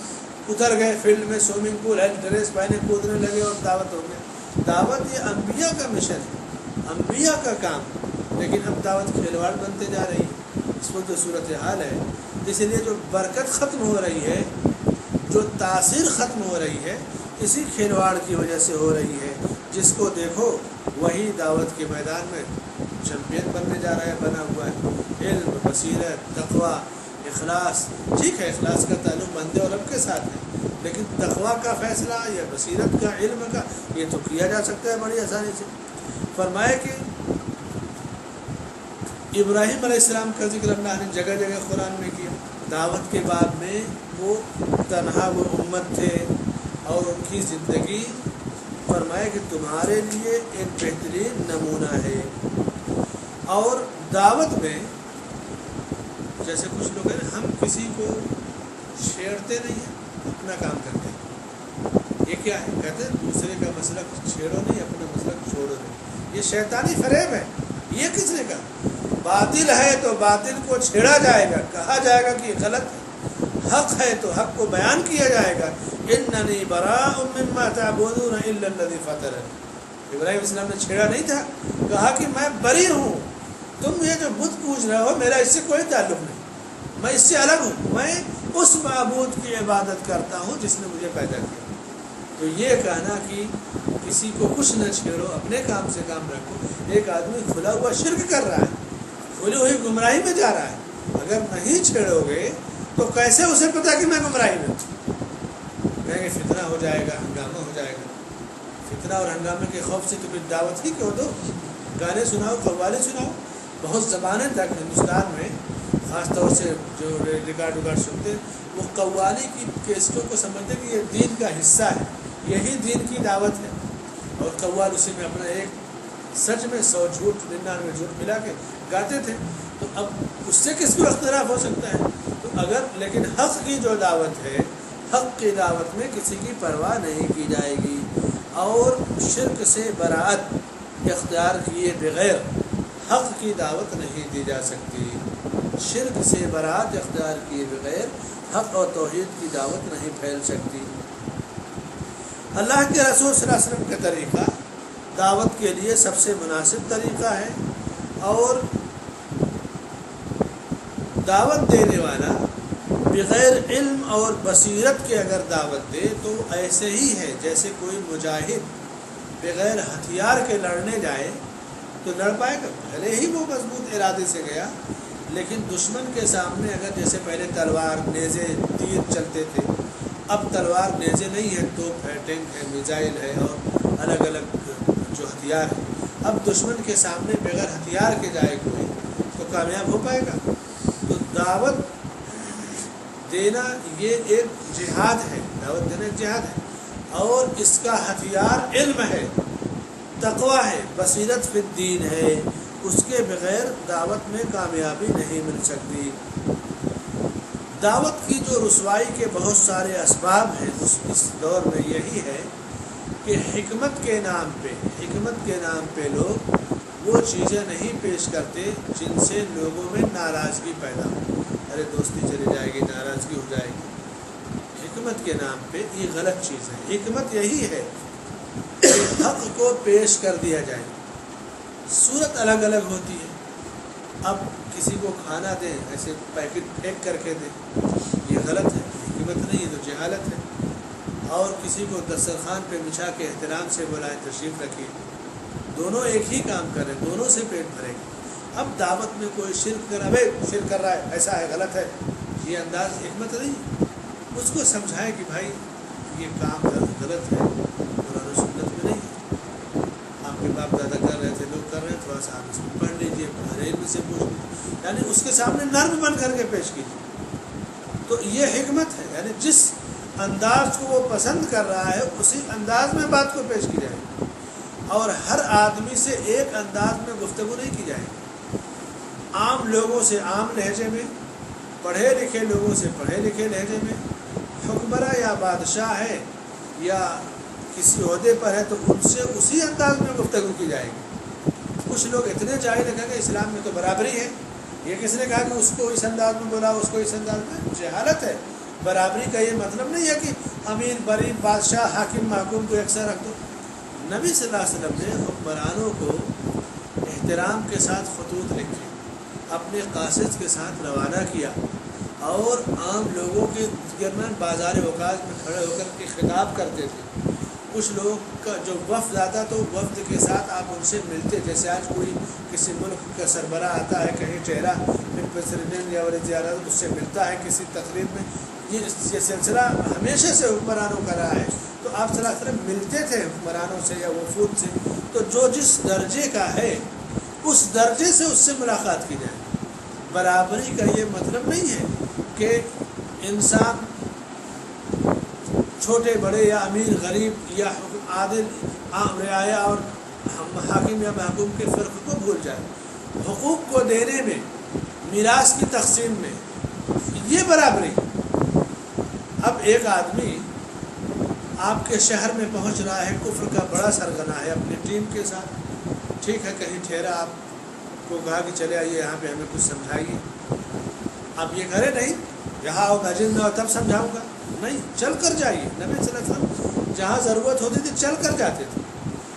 اتر گئے فیلڈ میں، سوئمنگ پول ہے، ڈریس پہنے کودنے لگے اور دعوت ہو گئی۔ دعوت یہ انبیاء کا مشن ہے، انبیاء کا کام، لیکن اب دعوت کھلواڑ بنتے جا رہی ہے۔ اس وقت جو صورتحال ہے، اس لیے جو برکت ختم ہو رہی ہے، جو تاثیر ختم ہو رہی ہے، اسی کھلواڑ کی وجہ سے ہو رہی ہے۔ جس کو دیکھو وہی دعوت کے میدان میں چیمپئن بننے جا رہا ہے، بنا ہوا ہے۔ علم، بصیرت، تقوی، اخلاص، ٹھیک ہے اخلاص کا تعلق بندے اور رب کے ساتھ ہے، لیکن تقوی کا فیصلہ یا بصیرت کا، علم کا، یہ تو کیا جا سکتا ہے بڑی آسانی سے۔ فرمایا کہ ابراہیم علیہ السلام کا ذکر اللہ نے جگہ جگہ قرآن میں کیا۔ دعوت کے بعد میں وہ تنہا وہ امت تھے اور ان کی زندگی فرمایا کہ تمہارے لیے ایک بہترین نمونہ ہے۔ اور دعوت میں جیسے کچھ لوگ ہیں ہم کسی کو چھیڑتے نہیں ہیں، اپنا کام کرتے ہیں۔ یہ کیا ہے؟ کہتے ہیں دوسرے کا مسلک چھیڑو نہیں، اپنا مسلک چھوڑو نہیں۔ یہ شیطانی فریب ہے۔ یہ کس نے کہا؟ باطل ہے تو باطل کو چھیڑا جائے گا، کہا جائے گا کہ غلط ہے۔ حق ہے تو حق کو بیان کیا جائے گا۔ اننی براء مما تعبدون الا الذی فطرنی۔ ابراہیم السلام نے چھیڑا نہیں تھا، کہا کہ میں بری ہوں، تم یہ جو بت پوج رہے ہو میرا اس سے کوئی تعلق نہیں، میں اس سے الگ ہوں، میں اس معبود کی عبادت کرتا ہوں جس نے مجھے پیدا کیا۔ تو یہ کہنا کہ کسی کو کچھ نہ چھیڑو، اپنے کام سے کام رکھو۔ ایک آدمی کھلا ہوا شرک کر رہا ہے، کھلی ہوئی گمراہی میں جا رہا ہے، اگر نہیں چھیڑو گے تو کیسے اسے پتا کہ میں گمراہی میں ہوں؟ کہیں گے فتنہ ہو جائے گا، ہنگامہ ہو جائے گا۔ فتنہ اور ہنگامے کے خوف سے تو پھر دعوت ہی کیوں دو؟ گانے سناؤ، قوالی سناؤ۔ بہت زبانیں تک ہندوستان میں خاص طور سے جو ریکارڈ وکارڈ سنتے وہ قوالی کی کیسٹوں کو سمجھتے کہ یہ دین کا حصہ ہے، یہی دین کی دعوت ہے، اور قوال اسی میں اپنا ایک سچ میں 100 جھوٹ 99 جھوٹ ملا کے گاتے تھے۔ تو اب اس سے کس کو اختلاف ہو سکتا ہے؟ تو اگر لیکن حق کی جو دعوت ہے، حق کی دعوت میں کسی کی پرواہ نہیں کی جائے گی، اور شرک سے براءت اختیار کیے بغیر حق کی دعوت نہیں دی جا سکتی۔ شرک سے براءت اختیار کیے بغیر حق اور توحید کی دعوت نہیں پھیل سکتی۔ اللہ کے رسول صلی اللہ علیہ وسلم کا طریقہ دعوت کے لیے سب سے مناسب طریقہ ہے، اور دعوت دینے والا بغیر علم اور بصیرت کے اگر دعوت دے تو ایسے ہی ہے جیسے کوئی مجاہد بغیر ہتھیار کے لڑنے جائے تو لڑ پائے گا؟ بھلے ہی وہ مضبوط ارادے سے گیا، لیکن دشمن کے سامنے اگر جیسے پہلے تلوار، نیزے، تیر چلتے تھے، اب تلوار نیزے نہیں ہے، توپ ہے، ٹینک ہے، میزائل ہے، اور الگ الگ جو ہتھیار ہے، اب دشمن کے سامنے بغیر ہتھیار کے جائے کوئی تو کامیاب ہو پائے گا؟ تو دعوت دینا یہ ایک جہاد ہے، دعوت دینا ایک جہاد ہے، اور اس کا ہتھیار علم ہے، تقوی ہے، بصیرت فی الدین ہے۔ اس کے بغیر دعوت میں کامیابی نہیں مل سکتی۔ دعوت کی جو رسوائی کے بہت سارے اسباب ہیں اس دور میں یہی ہے کہ حکمت کے نام پہ لوگ وہ چیزیں نہیں پیش کرتے جن سے لوگوں میں ناراضگی پیدا ہو۔ ارے دوستی چلی جائے گی، ناراضگی ہو جائے گی۔ حکمت کے نام پہ یہ غلط چیز ہے۔ حکمت یہی ہے کہ حق کو پیش کر دیا جائے۔ صورت الگ الگ ہوتی ہے۔ اب کسی کو کھانا دیں، ایسے پیکٹ پھینک کر کے دیں، یہ غلط ہے، حکمت نہیں، یہ تو جہالت ہے۔ اور کسی کو دسترخوان پہ بچھا کے احترام سے بلائیں، تشریف رکھیے، دونوں ایک ہی کام کریں، دونوں سے پیٹ بھرے گا۔ اب دعوت میں کوئی شرک کر رہا ہے، ایسا ہے، غلط ہے، یہ انداز حکمت نہیں۔ اس کو سمجھائیں کہ بھائی یہ کام غلط ہے، قرآن و سنت میں نہیں ہے، آپ کے باپ دادا کر رہے تھے، لوگ کر رہے ہیں، تھوڑا سا آپ اس کو پڑھ لیجیے، علم سے پوچھ لیجیے، یعنی اس کے سامنے نرم بن کر کے پیش کیجیے۔ تو یہ حکمت ہے، یعنی جس انداز کو وہ پسند کر رہا ہے اسی انداز میں بات کو پیش کی جائے، اور ہر آدمی سے ایک انداز میں گفتگو نہیں کی جائے۔ عام لوگوں سے عام لہجے میں، پڑھے لکھے لوگوں سے پڑھے لکھے لہجے میں، حکمراں یا بادشاہ ہے یا کسی عہدے پر ہے تو ان سے اسی انداز میں گفتگو کی جائے گی۔ کچھ لوگ اتنے جاہل ہیں کہ اسلام میں تو برابری ہے، یہ کس نے کہا کہ اس کو اس انداز میں بولا، اس کو اس انداز میں؟ جہالت ہے۔ برابری کا یہ مطلب نہیں ہے کہ امیر بری بادشاہ حاکم محکوم کو یکساں رکھ دو۔ نبی صلی اللہ علیہ وسلم نے حکمرانوں کو احترام کے ساتھ خطوط لکھے، اپنے قاصد کے ساتھ روانہ کیا اور عام لوگوں کے درمیان بازار اوقات میں کھڑے ہو کر کے خطاب کرتے تھے. کچھ لوگ کا جو وفد آتا تو وفد کے ساتھ آپ ان سے ملتے. جیسے آج کوئی کسی ملک کا سربراہ آتا ہے کہیں ٹھہرا پھر پریزیڈنٹ یا وزیر اعظم اس سے ملتا ہے کسی تقریب میں. یہ سلسلہ ہمیشہ سے حکمرانوں کا رہا ہے. تو آپ صلی اللہ علیہ وسلم ملتے تھے حکمرانوں سے یا وفود سے. تو جو جس درجے کا ہے اس درجے سے اس سے ملاقات کی جائے. برابری کا یہ مطلب نہیں ہے کہ انسان چھوٹے بڑے یا امیر غریب یا عادل عام رعایا اور حاکم یا محکوم کے فرق کو بھول جائے. حقوق کو دینے میں، میراث کی تقسیم میں یہ برابری. اب ایک آدمی آپ کے شہر میں پہنچ رہا ہے، کفر کا بڑا سرغنہ ہے اپنی ٹیم کے ساتھ. ٹھیک ہے، کہیں ٹھہرا، آپ کو کہا کہ چلے آئیے یہاں پہ ہمیں کچھ سمجھائیے. آپ یہ کرے نہیں یہاں آؤ مسجد میں آؤ تب سمجھاؤں گا، نہیں، چل کر جائیے. نبی صلی اللہ علیہ وسلم جہاں ضرورت ہوتی تھی چل کر جاتے تھے،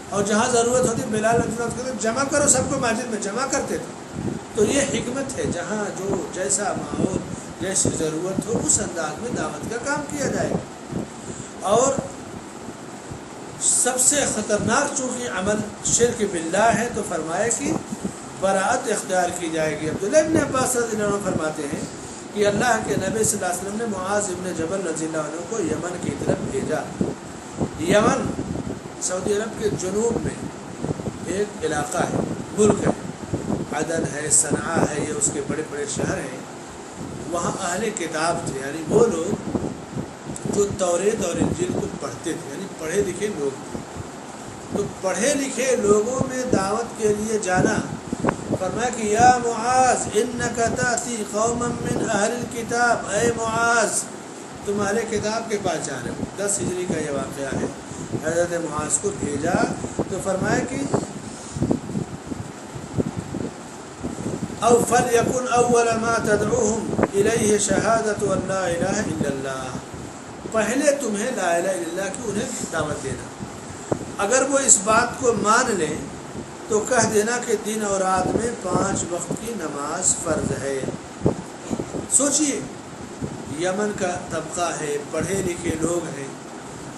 اور جہاں ضرورت ہوتی بلال رضی اللہ عنہ جمع کرو سب کو مسجد میں جمع کرتے تھے. تو یہ حکمت ہے، جہاں جو جیسا ماحول جیسی ضرورت ہو اس انداز میں دعوت کا کام کیا جائے. اور سب سے خطرناک چونکہ عمل شرک باللہ ہے تو فرمایا کہ براءت اختیار کی جائے گی. عبداللہ ابن عباس رضی اللہ عنہ فرماتے ہیں کہ اللہ کے نبی صلی اللہ علیہ وسلم نے معاذ ابن جبل رضی اللہ عنہ کو یمن کی طرف بھیجا. یمن سعودی عرب کے جنوب میں ایک علاقہ ہے، ملک ہے، عدن ہے، صنعاء ہے، یہ اس کے بڑے بڑے شہر ہیں. وہاں اہل کتاب تھے، یعنی وہ لوگ جو توریت اور انجیل کو پڑھتے تھے، یعنی پڑھے لکھے لوگ تھے. تو پڑھے لکھے لوگوں میں دعوت کے لیے جانا. فرمایا کہ یا معاذ انک تاتی قوما من اہل الکتاب، اے معاذ تم اہل کتاب کے پاس جا رہے ہو. 10 ہجری کا یہ واقعہ ہے. حضرت معاذ کو بھیجا تو فرمایا کہ او فلیکن اول ما تدعوہم الیہ شہادت ان لا الہ الا اللہ. پہلے تمہیں لا الہ الا اللہ کی انہیں دعوت دینا. اگر وہ اس بات کو مان لیں تو کہہ دینا کہ دن اور رات میں 5 وقت کی نماز فرض ہے. سوچئے یمن کا طبقہ ہے، پڑھے لکھے لوگ ہیں.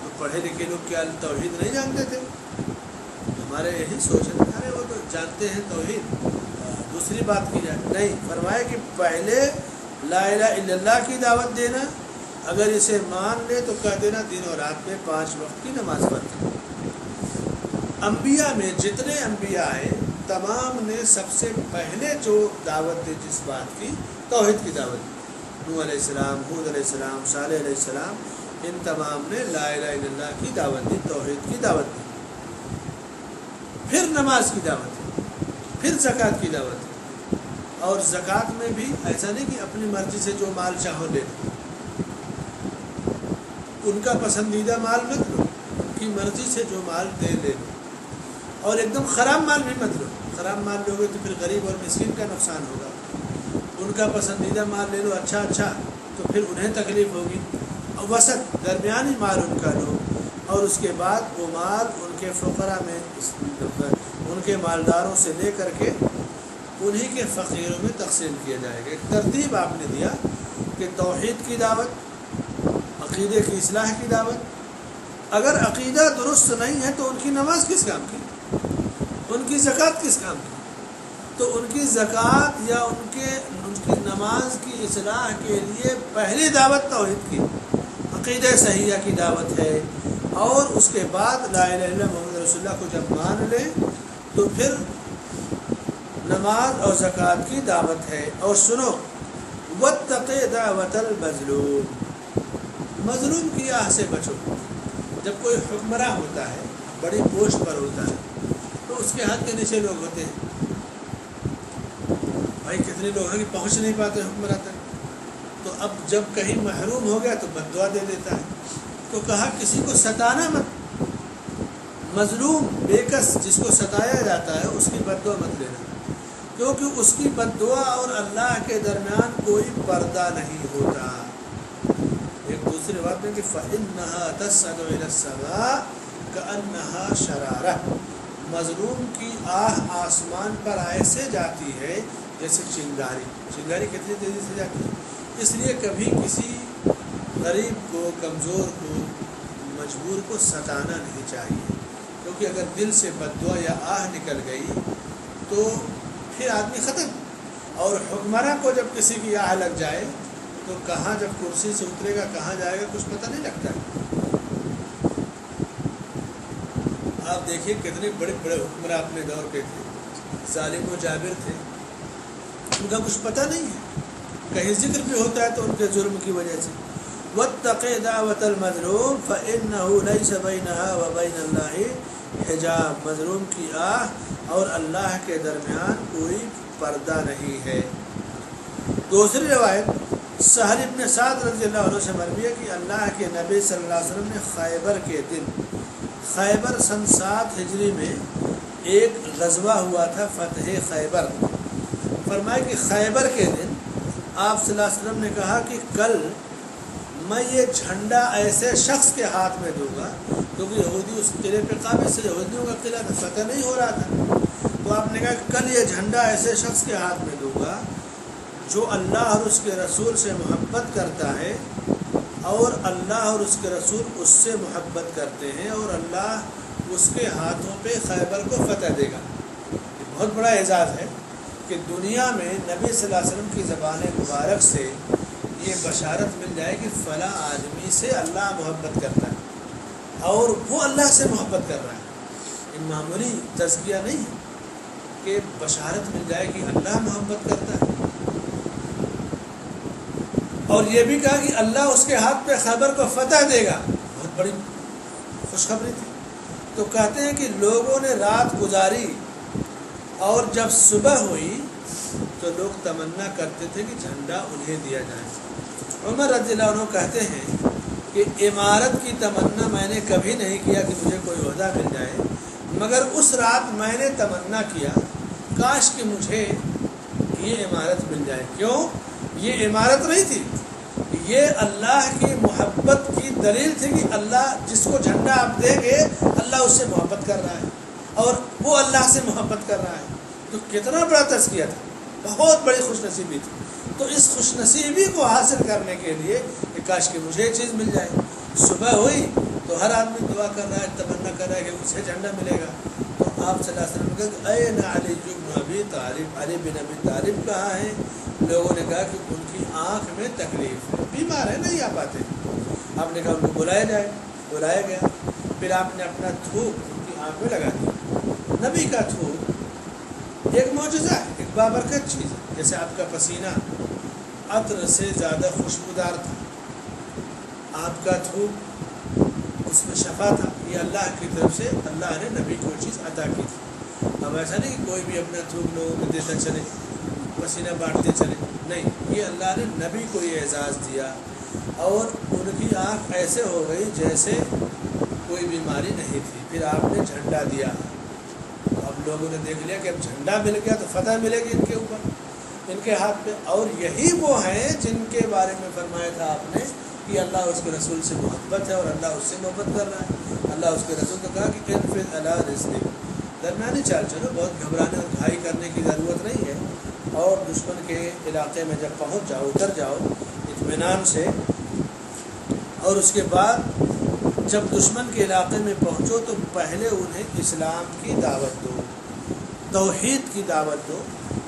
تو پڑھے لکھے لوگ کیا توحید نہیں جانتے تھے؟ ہمارے یہی سوچ ہے، ارے وہ تو جانتے ہیں توحید، دوسری بات کی جائے. نہیں، فرمایا کہ پہلے لا الہ الا اللہ کی دعوت دینا. اگر اسے مان لے تو کہہ دینا دن اور رات میں 5 وقت کی نماز فرض ہے. انبیاء میں جتنے انبیاء ہیں تمام نے سب سے پہلے جو دعوت دی جس بات کی، توحید کی دعوت دی. نوح علیہ السلام، ہود علیہ السلام، صالح علیہ السلام، ان تمام نے لا الہ الا اللہ کی دعوت دی، توحید کی دعوت دی. پھر نماز کی دعوت دی، پھر زکوٰۃ کی دعوت دی. اور زکوٰۃ میں بھی ایسا نہیں کہ اپنی مرضی سے جو مال چاہو لے لو. ان کا پسندیدہ مال مت لو، ان کی مرضی سے جو مال دے لے لو. اور ایک دم خراب مال بھی مت لو. خراب مال لوگے تو پھر غریب اور مسکین کا نقصان ہوگا. ان کا پسندیدہ مال لے لو اچھا تو پھر انہیں تکلیف ہوگی. اور وسط درمیانی مال ان کا لو، اور اس کے بعد وہ مال ان کے فقراء میں، ان کے مالداروں سے لے کر کے انہی کے فقیروں میں تقسیم کیا جائے گا. ایک ترتیب آپ نے دیا کہ توحید کی دعوت، عقیدے کی اصلاح کی دعوت. اگر عقیدہ درست نہیں ہے تو ان کی نماز کس کام کی، ان کی زکوٰۃ کس کام کی؟ تو ان کی زکوٰۃ یا ان کی نماز کی اصلاح کے لیے پہلی دعوت توحید کی، عقیدہ صحیحہ کی دعوت ہے. اور اس کے بعد لا الہ الا اللہ محمد رسول اللہ کو جب مان لیں تو پھر نماز اور زکوٰۃ کی دعوت ہے. اور سنو، واتق دعوت المظلوم، مظلوم کی آہ سے بچو. جب کوئی حکمراں ہوتا ہے، بڑی پوسٹ پر ہوتا ہے، تو اس کے ہاتھ کے نیچے لوگ ہوتے ہیں. بھائی کتنے لوگ ہیں کہ پہنچ نہیں پاتے حکمراں تک. تو اب جب کہیں محروم ہو گیا تو بد دعا دے دیتا ہے. تو کہا کسی کو ستانا مت. مظلوم بے کس جس کو ستایا جاتا ہے اس کی بد دعا مت لینا، کیونکہ اس کی بد دعا اور اللہ کے درمیان کوئی پردہ نہیں ہوتا. ایک دوسری بات ہے کہ فَإِنَّهَا تَصْعَدُ إِلَى السَّمَاءِ كَأَنَّهَا شَرَارَةٌ، مظلوم کی آہ آسمان پر ایسے جاتی ہے جیسے چنگاری کتنی تیزی سے جاتی ہے۔ اس لیے کبھی کسی غریب کو، کمزور کو، مجبور کو ستانا نہیں چاہیے، کیونکہ اگر دل سے بددعا یا آہ نکل گئی تو پھر آدمی ختم۔ اور حکمراں کو جب کسی کی آہ لگ جائے تو کہاں جب کرسی سے اترے گا، کہاں جائے گا، کچھ پتہ نہیں لگتا ہے۔ آپ دیکھیے کتنے بڑے بڑے حکمراں اپنے دور کے تھے، ظالم و جابر تھے، ان کا کچھ پتہ نہیں ہے، کہیں ذکر بھی ہوتا ہے تو ان کے ظلم کی وجہ سے۔ واتق دعوت المظلوم فإنه ليس بينها وبين الله حجاب، مظلوم کی آہ اور اللہ کے درمیان کوئی پردہ نہیں ہے۔ دوسری روایت سہل ابن سعد رضی اللہ عنہ سے مروی ہے کہ اللہ کے نبی صلی اللہ علیہ وسلم نے خیبر کے دن، خیبر سن 7 ہجری میں ایک غزوہ ہوا تھا، فتح خیبر۔ فرمایا کہ خیبر کے دن آپ صلی اللہ علیہ وسلم نے کہا کہ کل میں یہ جھنڈا ایسے شخص کے ہاتھ میں دوں گا، کیونکہ یہودی اس قلعے پہ قابض سے، یہودیوں کا قلعہ تھا، فتح نہیں ہو رہا تھا، تو آپ نے کہا کہ کل یہ جھنڈا ایسے شخص کے ہاتھ میں دوں گا جو اللہ اور اس کے رسول سے محبت کرتا ہے، اور اللہ اور اس کے رسول اس سے محبت کرتے ہیں، اور اللہ اس کے ہاتھوں پہ خیبر کو فتح دے گا۔ یہ بہت بڑا اعزاز ہے کہ دنیا میں نبی صلی اللہ علیہ وسلم کی زبان مبارک سے یہ بشارت مل جائے کہ فلاں آدمی سے اللہ محبت کرتا ہے اور وہ اللہ سے محبت کر رہا ہے۔ یہ معمولی تزکیہ نہیں ہے کہ بشارت مل جائے کہ اللہ محبت کرتا ہے، اور یہ بھی کہا کہ اللہ اس کے ہاتھ پہ خیبر کو فتح دے گا، بہت بڑی خوشخبری تھی۔ تو کہتے ہیں کہ لوگوں نے رات گزاری اور جب صبح ہوئی تو لوگ تمنا کرتے تھے کہ جھنڈا انہیں دیا جائے۔ عمر رضی اللہ عنہ کہتے ہیں کہ امارت کی تمنا میں نے کبھی نہیں کیا کہ مجھے کوئی عہدہ مل جائے، مگر اس رات میں نے تمنا کیا کاش کہ مجھے یہ امارت مل جائے۔ کیوں؟ یہ امارت نہیں تھی، یہ اللہ کی محبت کی دلیل تھی کہ اللہ جس کو جھنڈا آپ دیں گے اللہ اس سے محبت کر رہا ہے اور وہ اللہ سے محبت کر رہا ہے۔ تو کتنا بڑا تزکیہ تھا، بہت بڑی خوش نصیبی تھی۔ تو اس خوش نصیبی کو حاصل کرنے کے لیے کہ کاش کہ مجھے یہ چیز مل جائے۔ صبح ہوئی تو ہر آدمی دعا کر رہا ہے، تمنا کر رہا ہے کہ اسے جھنڈا ملے گا۔ تو آپ صلی اللہ علیہ وسلم نے کہا اے نا علی بن ابی طالب، علی بن ابی طالب کہاں ہیں؟ لوگوں نے کہا کہ ان کی آنکھ میں تکلیف ہے، بیمار ہے، نہیں آ پاتے۔ آپ نے کہا ان کو بلایا جائے، بلایا گیا۔ پھر آپ نے اپنا تھوک ان کی آنکھ میں لگا دیا۔ نبی کا تھوک ایک معجزہ ہے، ایک بابرکت چیز ہے۔ جیسے آپ کا پسینہ عطر سے زیادہ خوشبودار تھا، آپ کا تھوک اس میں شفا تھا، یہ اللہ کی طرف سے اللہ نے نبی کو چیز عطا کی تھی۔ اب ایسا نہیں کہ کوئی بھی اپنا تھوک لوگوں کو دیتا چلے، پسینہ بانٹتے چلے، نہیں، یہ اللہ نے نبی کو یہ اعزاز دیا، اور ان کی آنکھ ایسے ہو گئی جیسے کوئی بیماری نہیں تھی۔ پھر آپ نے جھنڈا دیا، اب لوگوں نے دیکھ لیا کہ اب جھنڈا مل گیا تو فتح ملے گی ان کے اوپر، ان کے ہاتھ پہ۔ اور یہی وہ ہیں جن کے بارے میں فرمایا تھا آپ نے کہ اللہ اس کے رسول سے محبت ہے اور اللہ اس سے محبت کر رہا ہے۔ اللہ اس کے رسول کو کہا کہ انفذ علی رسلک، درمیانی چال چلو، بہت گھبرانے اور گھائی کرنے کی ضرورت نہیں ہے، اور دشمن کے علاقے میں جب پہنچ جاؤ، اتر جاؤ اطمینان سے، اور اس کے بعد جب دشمن کے علاقے میں پہنچو تو پہلے انہیں اسلام کی دعوت دو، توحید کی دعوت دو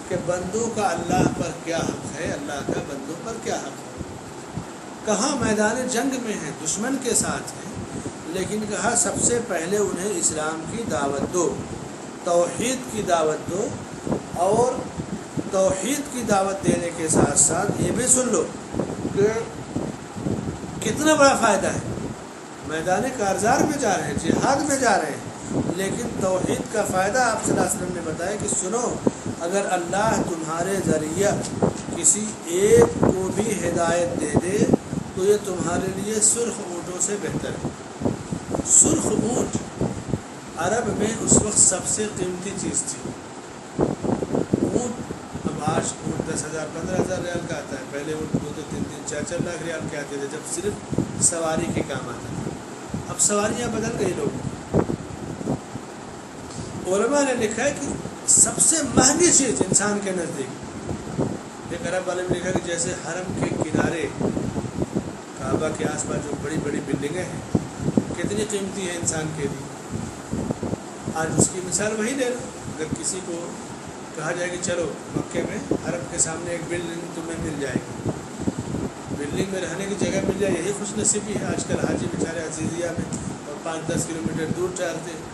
کہ بندوں کا اللہ پر کیا حق ہے، اللہ کا بندوں پر کیا حق ہے۔ کہاں میدان جنگ میں ہیں، دشمن کے ساتھ ہیں، لیکن کہا سب سے پہلے انہیں اسلام کی دعوت دو، توحید کی دعوت دو، اور توحید کی دعوت دینے کے ساتھ ساتھ یہ بھی سن لو کہ کتنا بڑا فائدہ ہے۔ میدان کارزار میں جا رہے ہیں، جہاد میں جا رہے ہیں، لیکن توحید کا فائدہ آپ صلی اللہ علیہ وسلم نے بتایا کہ سنو، اگر اللہ تمہارے ذریعہ کسی ایک کو بھی ہدایت دے دے تو یہ تمہارے لیے سرخ اونٹوں سے بہتر ہے۔ سرخ اونٹ عرب میں اس وقت سب سے قیمتی چیز تھی۔ اونٹ اب آج اونٹ 10,000 15,000 ریال کا آتا ہے، پہلے اونٹ 2-2 3-3 4-4 لاکھ ریال کے آتے تھے جب صرف سواری کے کام آتا تھا۔ اب سواریاں بدل گئی لوگ، علماء نے لکھا ہے کہ سب سے مہنگی چیز انسان کے نزدیک، ایک عرب والے نے لکھا کہ جیسے حرم کے کنارے کعبہ کے آس پاس جو بڑی بڑی بلڈنگیں ہیں کتنی قیمتی ہیں انسان کے لیے، آج اس کی مثال وہی لے لو۔ اگر کسی کو کہا جائے کہ چلو مکے میں حرم کے سامنے ایک بلڈنگ تمہیں مل جائے گی، بلڈنگ میں رہنے کی جگہ مل جائے، یہی خوش نصیبی ہے۔ آج کل حاجی بیچارے عزیزیہ میں اور 5-10 کلومیٹر دور ٹہلتے ہیں۔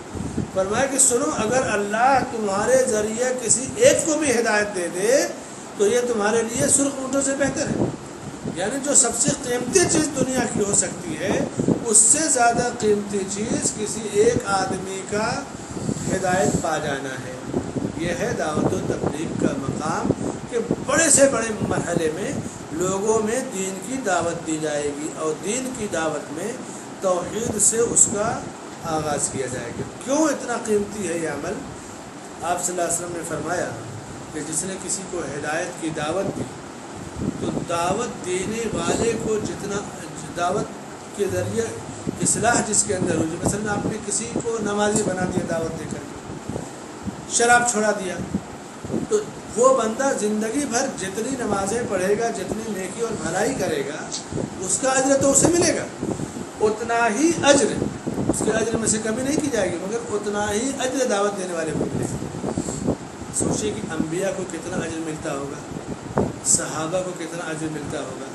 فرمایا کہ سنو، اگر اللہ تمہارے ذریعے کسی ایک کو بھی ہدایت دے دے تو یہ تمہارے لیے سرخ اونٹوں سے بہتر ہے۔ یعنی جو سب سے قیمتی چیز دنیا کی ہو سکتی ہے، اس سے زیادہ قیمتی چیز کسی ایک آدمی کا ہدایت پا جانا ہے۔ یہ ہے دعوت و تبلیغ کا مقام کہ بڑے سے بڑے مرحلے میں لوگوں میں دین کی دعوت دی جائے گی، اور دین کی دعوت میں توحید سے اس کا آغاز کیا جائے گا۔ کیوں اتنا قیمتی ہے یہ عمل؟ آپ صلی اللہ علیہ وسلم نے فرمایا کہ جس نے کسی کو ہدایت کی دعوت دی تو دعوت دینے والے کو جتنا دعوت کے ذریعے اصلاح جس کے اندر ہوئی، مثلا آپ نے کسی کو نمازی بنا دیا دعوت دے کر کے، شراب چھوڑا دیا، تو وہ بندہ زندگی بھر جتنی نمازیں پڑھے گا، جتنی نیکی اور بھلائی کرے گا، اس کا اجر تو اسے ملے گا، اتنا ہی اجر، اس کے اجر میں سے کمی نہیں کی جائے گی، مگر اتنا ہی اجر دعوت دینے والے کو ملے گا۔ سوچیے کہ انبیاء کو کتنا اجر ملتا ہوگا، صحابہ کو کتنا اجر ملتا ہوگا،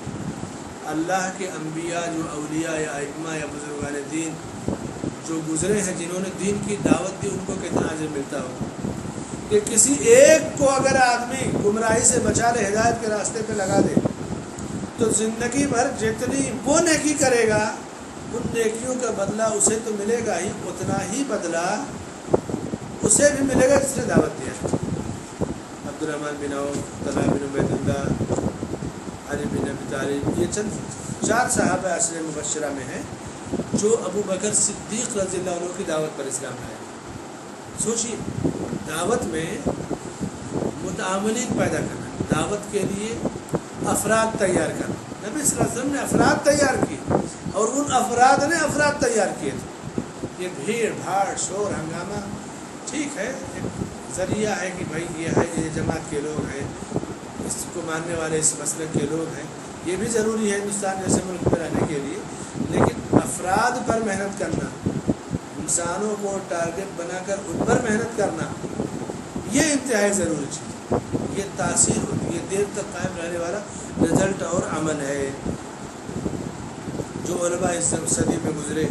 اللہ کے انبیاء جو اولیاء یا ائمہ یا بزرگان دین جو گزرے ہیں، جنہوں نے دین کی دعوت دی، ان کو کتنا اجر ملتا ہوگا کہ کسی ایک کو اگر آدمی گمراہی سے بچا لے، ہدایت کے راستے پہ لگا دے، تو زندگی بھر جتنی وہ نیکی کرے گا ان نیکیوں کا بدلہ اسے تو ملے گا ہی، اتنا ہی بدلہ اسے بھی ملے گا جس نے دعوت دیا۔ عبدالرحمن بن عوف، طلحہ بن عبید اللہ، علی بن ابی طالب، یہ چند 4 صحابہ عشرہ مبشرہ میں ہیں جو ابو بکر صدیق رضی اللہ عنہ کی دعوت پر اسلام لائے۔ سوچیے، دعوت میں متعاملین پیدا کرنا، دعوت کے لیے افراد تیار کرنا۔ نبی صلی اللہ علیہ وسلم نے افراد تیار کی، اور ان افراد نے افراد تیار کیے تھے۔ یہ بھیڑ بھاڑ، شور ہنگامہ ٹھیک ہے، ایک ذریعہ ہے کہ بھائی یہ ہے، یہ جماعت کے لوگ ہیں، اس کو ماننے والے اس مسلک کے لوگ ہیں، یہ بھی ضروری ہے ہندوستان جیسے ملک میں رہنے کے لیے، لیکن افراد پر محنت کرنا، انسانوں کو ٹارگٹ بنا کر ان پر محنت کرنا، یہ انتہائی ضروری چیز، یہ تاثیر ہوتی ہے، دیر تک قائم رہنے والا رزلٹ اور عمل ہے۔ جو علماء اس صدی میں گزرے،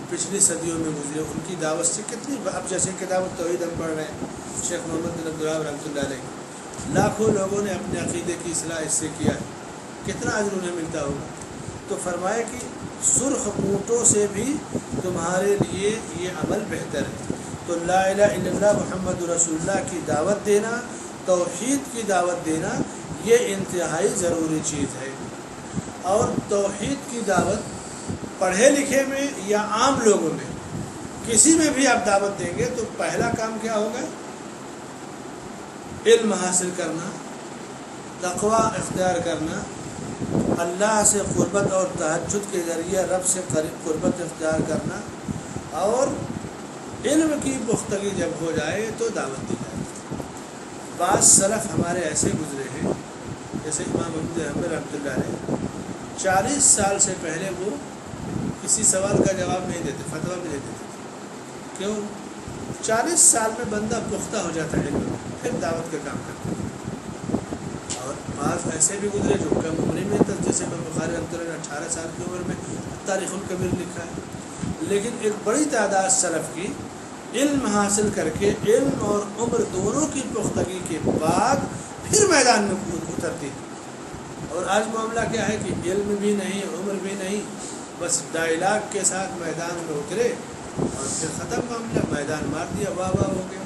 پچھلی صدیوں میں گزرے، ان کی دعوت سے کتنی، اب جیسے کتاب التوحید ہم پڑھ رہے ہیں، شیخ محمد بن عبدالوہاب رحمۃ اللہ علیہ، لاکھوں لوگوں نے اپنے عقیدے کی اصلاح اس سے کیا ہے، کتنا اجر انہیں ملتا ہوگا۔ تو فرمایا کہ سرخ اونٹوں سے بھی تمہارے لیے یہ عمل بہتر ہے۔ تو لا الہ الا اللہ محمد رسول اللہ کی دعوت دینا، توحید کی دعوت دینا، یہ انتہائی ضروری چیز ہے۔ اور توحید کی دعوت پڑھے لکھے میں یا عام لوگوں میں کسی میں بھی آپ دعوت دیں گے تو پہلا کام کیا ہوگا؟ علم حاصل کرنا، تقوی اختیار کرنا، اللہ سے قربت اور تہجد کے ذریعے رب سے قربت اختیار کرنا، اور علم کی پختگی جب ہو جائے تو دعوت دی جائے۔ بعض سلف ہمارے ایسے گزرے ہیں، جیسے امام احمد حنبل رحمۃ اللہ علیہ، 40 سال سے پہلے وہ کسی سوال کا جواب نہیں دیتے، فتویٰ بھی نہیں دیتے۔ کیوں؟ 40 سال میں بندہ پختہ ہو جاتا ہے، پھر دعوت کا کام کرتا ہے۔ اور بعض ایسے بھی گزرے جو کم عمری میں تک، جیسے امام بخاری رحمۃ اللہ نے 18 سال کی عمر میں تاریخ الکبیر لکھا ہے، لیکن ایک بڑی تعداد سلف کی علم حاصل کر کے، علم اور عمر دونوں کی پختگی کے بعد پھر میدان میں اترتی۔ اور آج معاملہ کیا ہے کہ علم بھی نہیں، عمر بھی نہیں، بس ڈائلاگ کے ساتھ میدان میں اترے اور پھر ختم معاملہ، میدان مار دیا، واہ واہ ہو گیا۔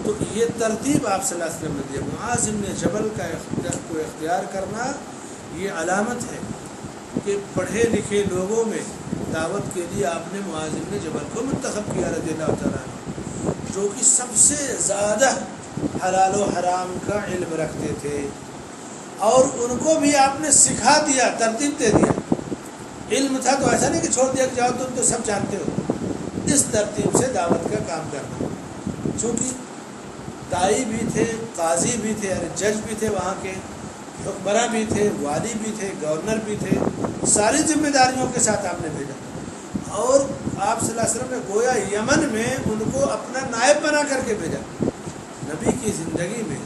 تو یہ ترتیب آپ صلی اللہ علیہ وسلم نے دیا۔ معاذ بن جبل کو اختیار کرنا یہ علامت ہے کہ پڑھے لکھے لوگوں میں دعوت کے لیے آپ نے معاذ بن جبل کو منتخب کیا رضی اللہ تعالیٰ عنہ، جو کہ سب سے زیادہ حلال و حرام کا علم رکھتے تھے، اور ان کو بھی آپ نے سکھا دیا، ترتیب دے دیا۔ علم تھا تو ایسا نہیں کہ چھوڑ دیا کہ جاؤ تم تو سب جانتے ہو، اس ترتیب سے دعوت کا کام کرنا. چونکہ دائی بھی تھے، قاضی بھی تھے، یعنی جج بھی تھے، وہاں کے حکمراں بھی تھے، والی بھی تھے، گورنر بھی تھے، ساری ذمہ داریوں کے ساتھ آپ نے بھیجا. اور آپ صلی اللہ علیہ وسلم نے گویا یمن میں ان کو اپنا نائب بنا کر کے بھیجا. نبی کی زندگی میں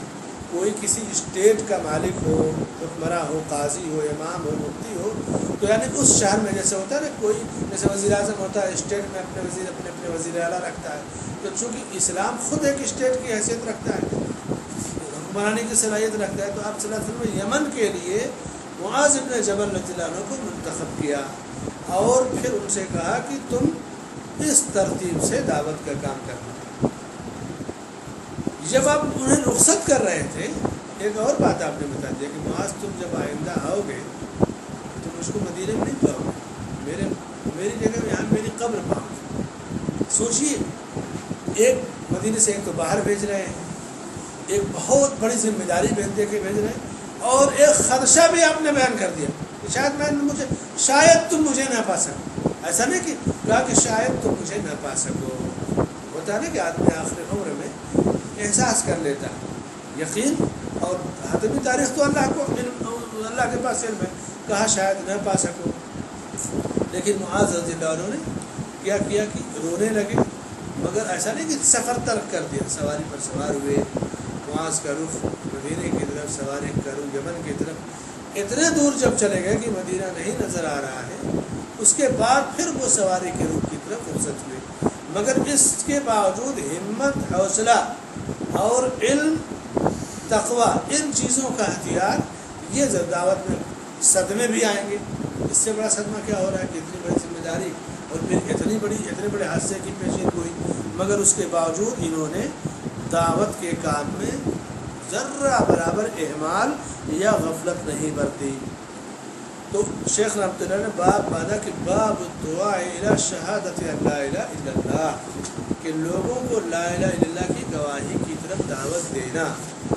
کوئی کسی اسٹیٹ کا مالک ہو، حکمراں ہو، قاضی ہو، امام ہو، مفتی ہو، تو یعنی اس شہر میں جیسے ہوتا ہے نا، کوئی جیسے وزیر اعظم ہوتا ہے، اسٹیٹ میں اپنے وزیر اپنے وزیر اعلیٰ رکھتا ہے، تو چونکہ اسلام خود ایک اسٹیٹ کی حیثیت رکھتا ہے، حکمرانی کی صلاحیت رکھتا ہے، تو آپ صلی اللہ علیہ وسلم نے یمن کے لیے معاذ بن جبل رضی اللہ عنہ کو منتخب کیا اور پھر ان سے کہا کہ تم اس ترتیب سے دعوت کا کام کرنا. جب آپ انہیں رخصت کر رہے تھے، ایک اور بات آپ نے بتا دیا کہ معاذ تم جب آئندہ آؤ گے تو مجھ کو مدینے میں نہیں پاؤ گے، میری جگہ یہاں میری قبر پاؤ گے. سوچیے، ایک مدینے سے ایک تو باہر بھیج رہے ہیں، ایک بہت بڑی ذمہ داری دے کے بھیج رہے ہیں، اور ایک خدشہ بھی آپ نے بیان کر دیا کہ شاید تم مجھے نہ پا سکو. ایسا نہیں کہ کہا کہ شاید تم مجھے نہ پا سکو. ہوتا نہیں کہ آدمی آخر عمر میں احساس کر لیتا ہے، یقین اور حتمی تاریخ تو اللہ کے پاس علم ہے. کہا شاید نہ پا سکو، لیکن معاذ رضی اللہ عنہ نے کیا کیا کہ رونے لگے. مگر ایسا نہیں کہ سفر ترک کر دیا، سواری پر سوار ہوئے، معاذ کا رخ مدینے کی طرف، سواری کروں یمن کی طرف. اتنے دور جب چلے گئے کہ مدینہ نہیں نظر آ رہا ہے، اس کے بعد پھر وہ سواری کے رخ کی طرف رخصت ہوئے. مگر اس کے باوجود ہمت، حوصلہ اور علم، تقوی، ان چیزوں کا اختیار، یہ دعوت میں صدمے بھی آئیں گے. اس سے بڑا صدمہ کیا ہو رہا ہے کہ اتنی بڑی ذمہ داری اور پھر اتنے بڑے حادثے کی پیشین ہوئی، مگر اس کے باوجود انہوں نے دعوت کے کام میں ذرہ برابر اہمال یا غفلت نہیں برتی. تو شیخ رحمۃ اللہ نے باب باندھا کہ باب الدعاء الی شہادت لا الہ الا اللہ، کہ لوگوں کو لا الہ الا اللہ کی گواہی کی طرف دعوت دینا.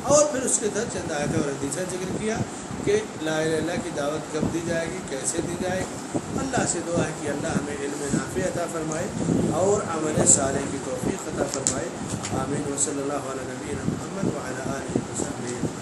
اور پھر اس کے تحت چند آیتیں اور حدیثیں ذکر کیا کہ لا الہ الا اللہ کی دعوت کب دی جائے گی، کیسے دی جائے گی. اللہ سے دعا ہے کہ اللہ ہمیں علم نافع عطا فرمائے اور عمل صالح کی توفیق عطا فرمائے. آمین. وصلی اللہ علی نبینا محمد وعلی آلہ وصحبہ.